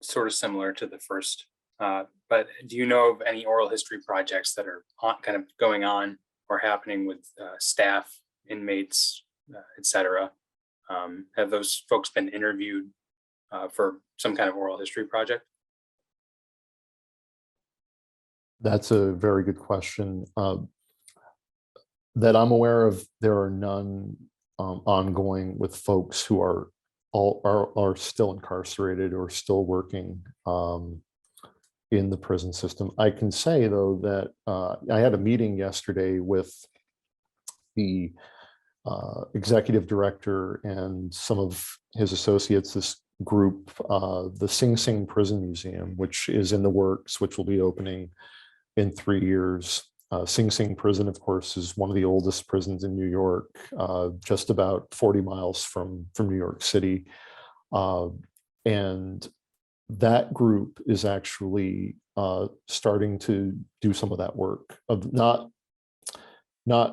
sort of similar to the first, but do you know of any oral history projects that are kind of going on or happening with staff, inmates, etc.? Have those folks been interviewed for some kind of oral history project? That's a very good question. That I'm aware of, there are none ongoing with folks who are still incarcerated or still working in the prison system. I can say though that I had a meeting yesterday with the executive director and some of his associates, this group, the Sing Sing Prison Museum, which is in the works, which will be opening in 3 years. Sing Sing Prison, of course, is one of the oldest prisons in New York, just about 40 miles from New York City. And that group is actually starting to do some of that work, of not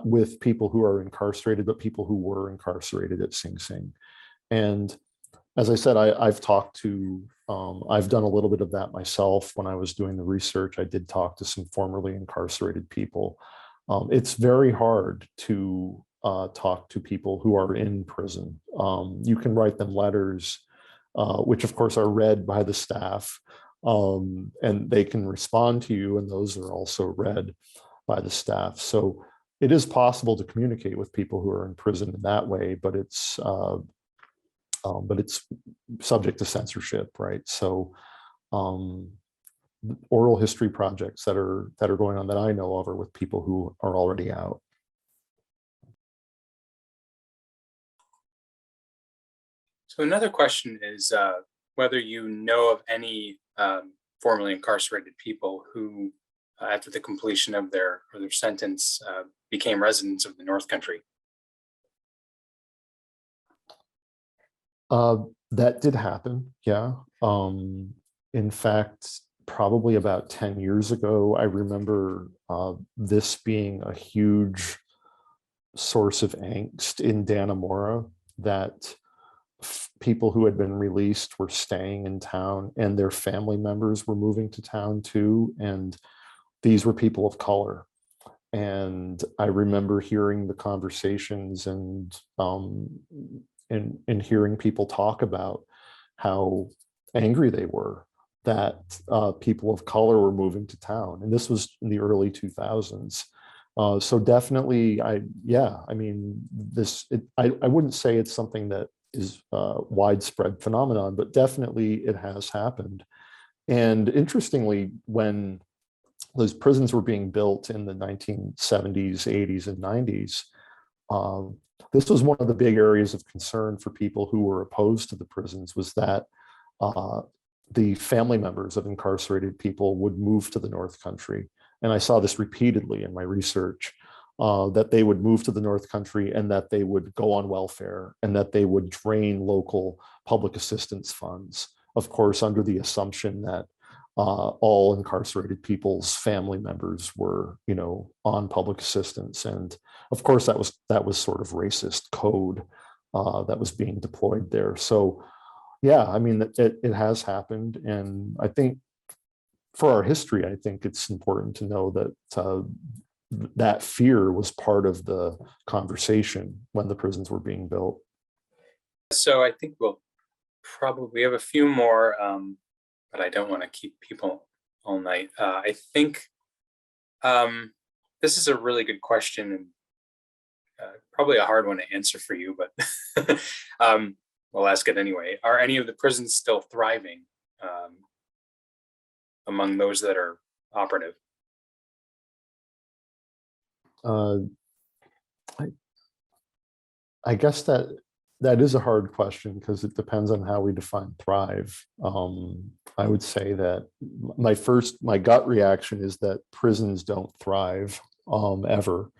with people who are incarcerated, but people who were incarcerated at Sing Sing. And as I said, I've talked to, I've done a little bit of that myself. When I was doing the research, I did talk to some formerly incarcerated people. It's very hard to talk to people who are in prison. You can write them letters, which of course are read by the staff, and they can respond to you, and those are also read by the staff. So it is possible to communicate with people who are in prison in that way, but it's subject to censorship, right? So oral history projects that are going on that I know of are with people who are already out. So another question is whether you know of any formerly incarcerated people who, after the completion of their sentence, became residents of the North Country. That did happen, yeah. In fact, probably about 10 years ago, I remember this being a huge source of angst in Dannemora, that people who had been released were staying in town and their family members were moving to town too. And these were people of color. And I remember hearing the conversations and hearing people talk about how angry they were that people of color were moving to town. And this was in the early 2000s. So definitely, I mean, I wouldn't say it's something that is a widespread phenomenon, but definitely it has happened. And interestingly, when those prisons were being built in the 1970s, 80s, and 90s, this was one of the big areas of concern for people who were opposed to the prisons, was that the family members of incarcerated people would move to the North Country. And I saw this repeatedly in my research, that they would move to the North Country and that they would go on welfare and that they would drain local public assistance funds, of course, under the assumption that all incarcerated people's family members were, on public assistance. And of course, that was sort of racist code that was being deployed there. So yeah, I mean, it has happened. And I think for our history, I think it's important to know that that fear was part of the conversation when the prisons were being built. So I think we have a few more, but I don't want to keep people all night. I think this is a really good question, and probably a hard one to answer for you, but we'll ask it anyway. Are any of the prisons still thriving among those that are operative? I guess that is a hard question because it depends on how we define thrive. I would say that my gut reaction is that prisons don't thrive ever.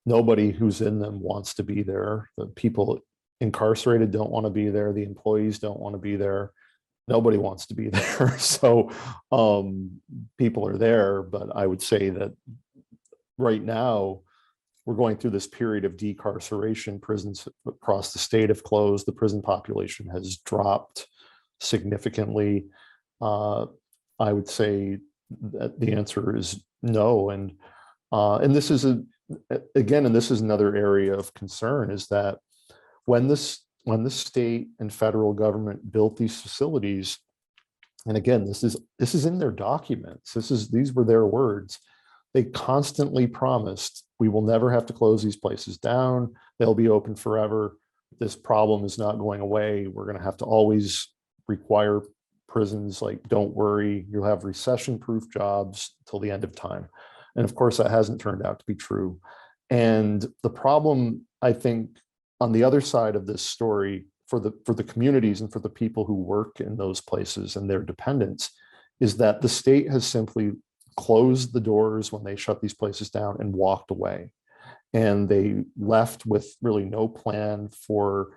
Nobody who's in them wants to be there. The people incarcerated don't want to be there. The employees don't want to be there. Nobody wants to be there. So people are there, but I would say that right now we're going through this period of decarceration. Prisons across the state have closed. The prison population has dropped significantly. I would say that the answer is no. And this is this is another area of concern, is that when the state and federal government built these facilities, and again, this is in their documents. These were their words. They constantly promised, we will never have to close these places down. They'll be open forever. This problem is not going away. We're going to have to always require prisons, like, don't worry, you'll have recession-proof jobs till the end of time. And of course, that hasn't turned out to be true. And the problem, I think, on the other side of this story, for the communities and for the people who work in those places and their dependents, is that the state has simply closed the doors when they shut these places down and walked away. And they left with really no plan for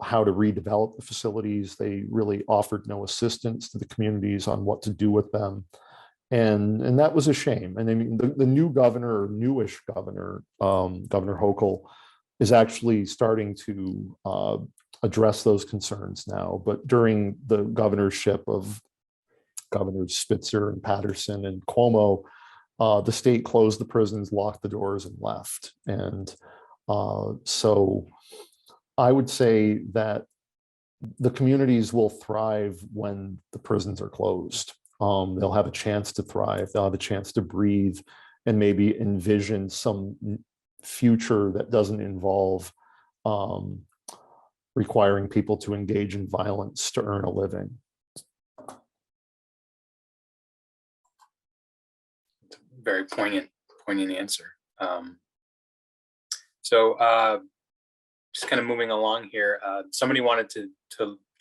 how to redevelop the facilities. They really offered no assistance to the communities on what to do with them. And that was a shame. And I mean, the new governor, or newish governor, Governor Hochul, is actually starting to address those concerns now. But during the governorship of Governors Spitzer and Patterson and Cuomo, the state closed the prisons, locked the doors, and left. And so I would say that the communities will thrive when the prisons are closed. They'll have a chance to thrive. They'll have a chance to breathe and maybe envision some future that doesn't involve requiring people to engage in violence to earn a living. Very poignant answer. Just kind of moving along here, somebody wanted to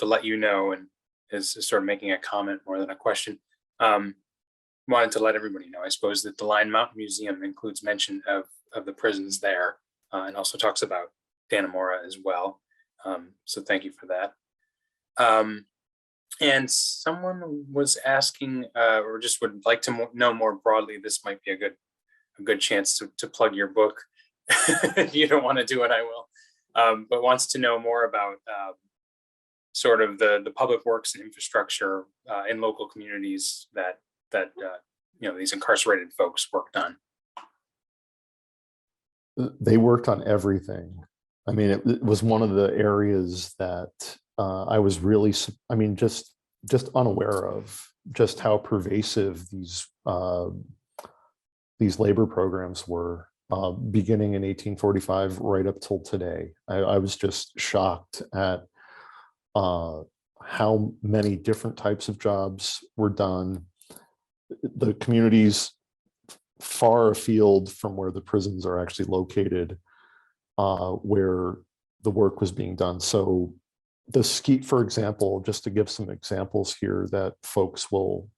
let you know, and is sort of making a comment more than a question. Wanted to let everybody know, I suppose, that the Lyon Mountain Museum includes mention of the prisons there, and also talks about Dannemora as well. So thank you for that. And someone was asking, or just would like to know more broadly. This might be a good chance to plug your book. If you don't want to do it, I will. But wants to know more about sort of the public works and infrastructure in local communities that these incarcerated folks worked on. They worked on everything. I mean, it was one of the areas that I was really, just unaware of just how pervasive these labor programs were, beginning in 1845 right up till today. I was just shocked at how many different types of jobs were done. The communities far afield from where the prisons are actually located, where the work was being done. So the ski, for example, just to give some examples here that folks will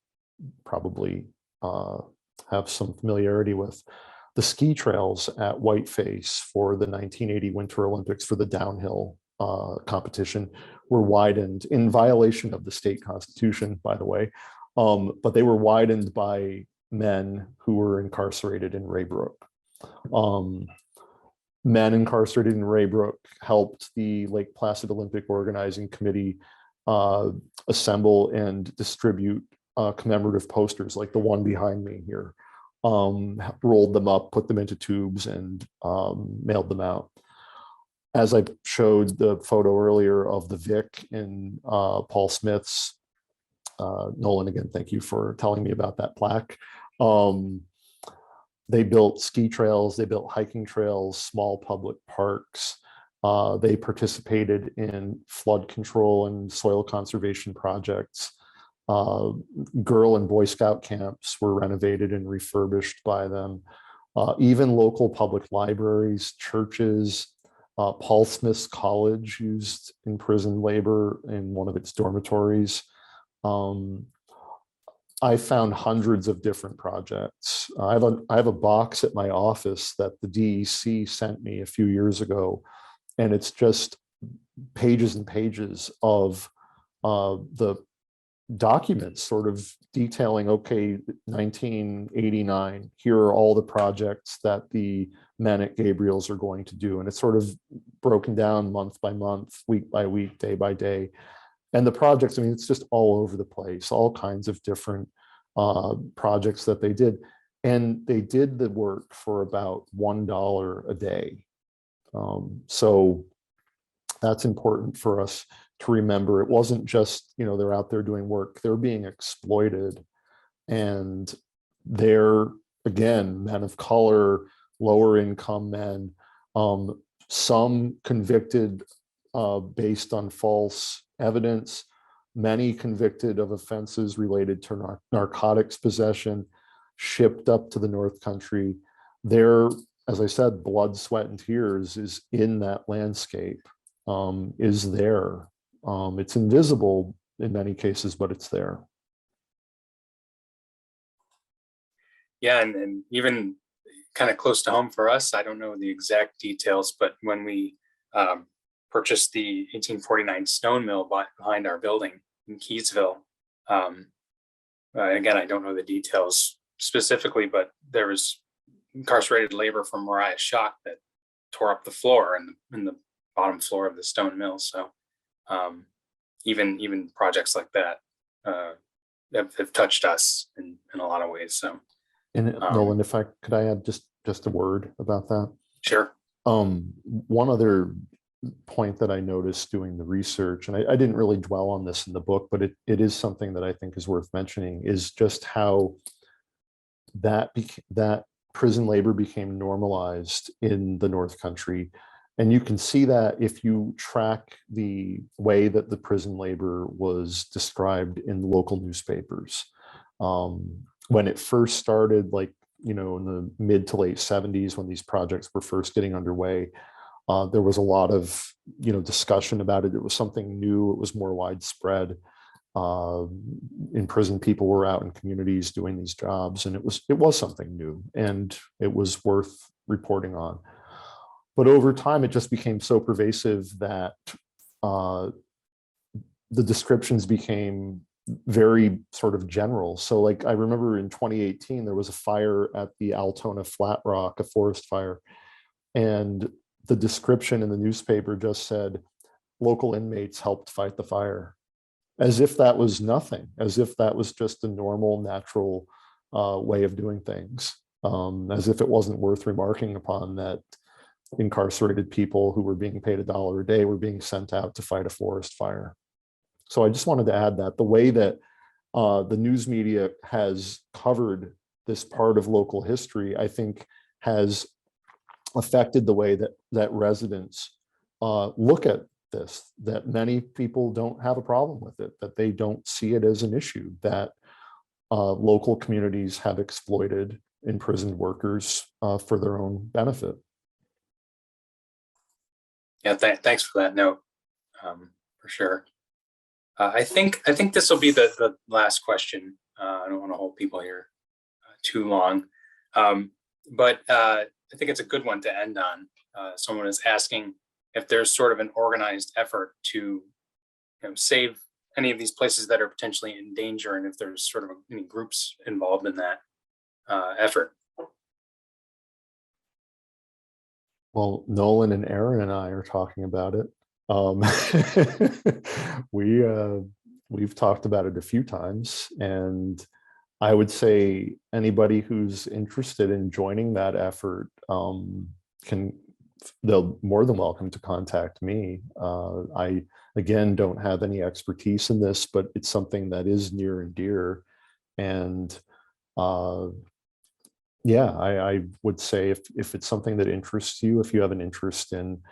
probably have some familiarity with, the ski trails at Whiteface for the 1980 Winter Olympics for the downhill competition were widened in violation of the state constitution, by the way, but they were widened by men who were incarcerated in Ray Brook. Men incarcerated in Ray Brook helped the Lake Placid Olympic Organizing Committee assemble and distribute commemorative posters like the one behind me here, rolled them up, put them into tubes, and mailed them out. As I showed the photo earlier of the Vic in Paul Smith's, Nolan, again, thank you for telling me about that plaque. They built ski trails, they built hiking trails, small public parks. They participated in flood control and soil conservation projects. Girl and Boy Scout camps were renovated and refurbished by them. Even local public libraries, churches, Paul Smith's College used in prison labor in one of its dormitories. I found hundreds of different projects. I have a box at my office that the DEC sent me a few years ago, and it's just pages and pages of the documents sort of detailing, okay, 1989, here are all the projects that the men at Gabriels are going to do. And it's sort of broken down month by month, week by week, day by day. And the projects, it's just all over the place, all kinds of different projects that they did. And they did the work for about $1 a day. So that's important for us to remember. It wasn't just, they're out there doing work, they're being exploited. And they're, again, men of color, lower income men, some convicted based on false evidence, many convicted of offenses related to narcotics possession, shipped up to the North Country. Their, as I said, blood, sweat, and tears is in that landscape, is there. It's invisible in many cases, but it's there. Yeah, and even kind of close to home for us, I don't know the exact details, but when we purchased the 1849 stone mill behind our building in Keysville, again, I don't know the details specifically, but there was incarcerated labor from Mariah Shock that tore up the floor in the bottom floor of the stone mill. So even projects like that have touched us in a lot of ways. So, and Nolan, could I add just a word about that? Sure. One other point that I noticed doing the research, and I didn't really dwell on this in the book, but it is something that I think is worth mentioning, is just how that prison labor became normalized in the North Country. And you can see that if you track the way that the prison labor was described in local newspapers. When it first started, like, in the mid to late 70s, when these projects were first getting underway, there was a lot of, discussion about it. It was something new. It was more widespread. In prison, people were out in communities doing these jobs, and it was something new, and it was worth reporting on. But over time, it just became so pervasive that the descriptions became very sort of general. So, like, I remember in 2018, there was a fire at the Altona Flat Rock, a forest fire, and the description in the newspaper just said, local inmates helped fight the fire, as if that was nothing, as if that was just a normal, natural way of doing things, as if it wasn't worth remarking upon that incarcerated people who were being paid $1 a day were being sent out to fight a forest fire. So I just wanted to add that the way that the news media has covered this part of local history, I think, has affected the way that residents look at this, that many people don't have a problem with it, that they don't see it as an issue, that local communities have exploited imprisoned workers for their own benefit. Yeah, thanks for that note, for sure. I think this will be the last question. I don't want to hold people here too long, but I think it's a good one to end on. Someone is asking if there's sort of an organized effort to save any of these places that are potentially in danger, and if there's sort of any groups involved in that effort. Well, Nolan and Aaron and I are talking about it. We've talked about it a few times, and I would say anybody who's interested in joining that effort they'll more than welcome to contact me. I, again, don't have any expertise in this, but it's something that is near and dear. And yeah, I would say if it's something that interests you, if you have an interest in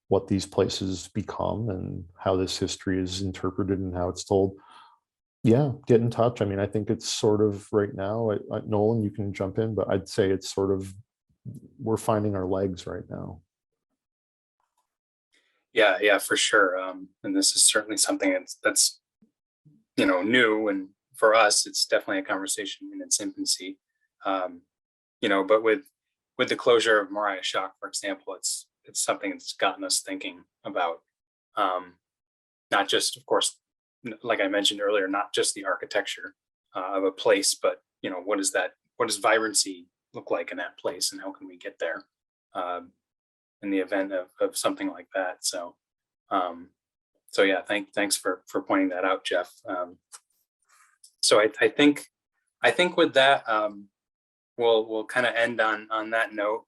what these places become and how this history is interpreted and how it's told, yeah, get in touch. I mean, I think it's sort of right now, Nolan, you can jump in, but I'd say it's sort of, we're finding our legs right now. Yeah, for sure. And this is certainly something that's new, and for us, it's definitely a conversation in its infancy. But with the closure of Mariah Shock, for example, it's something that's gotten us thinking about not just, of course, like I mentioned earlier, not just the architecture of a place, but what does vibrancy look like in that place, and how can we get there in the event of something like that. So yeah, thanks for pointing that out, Jeff. So I think with that, we'll kind of end on that note.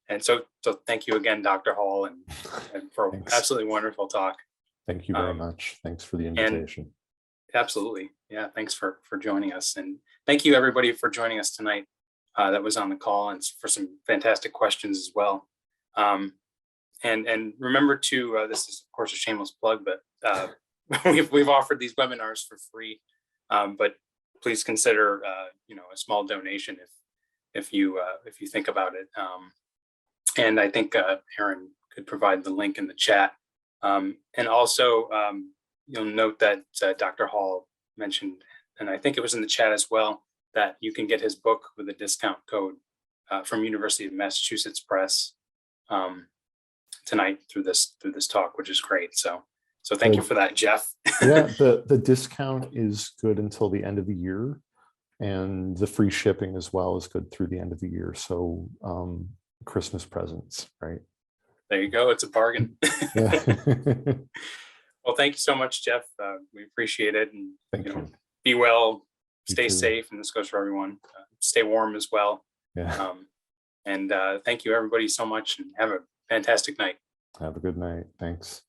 And so thank you again, Dr. Hall, and for absolutely wonderful talk. Thank you very much. Thanks for the invitation. Absolutely. Yeah. Thanks for joining us. And thank you, everybody, for joining us tonight that was on the call, and for some fantastic questions as well. And remember to, this is of course a shameless plug, but we've offered these webinars for free, but please consider, a small donation if you think about it. And I think Aaron could provide the link in the chat. And also, you'll note that Dr. Hall mentioned, and I think it was in the chat as well, that you can get his book with a discount code from University of Massachusetts Press tonight through this talk, which is great. So thank you for that, Jeff. Yeah, the discount is good until the end of the year, and the free shipping as well is good through the end of the year. So Christmas presents, right? There you go. It's a bargain. Yeah. Well, thank you so much, Jeff. We appreciate it. And Thank you. Be well, You stay too. safe, and this goes for everyone. Stay warm as well. Yeah. And thank you, everybody, so much, and have a fantastic night. Have a good night. Thanks.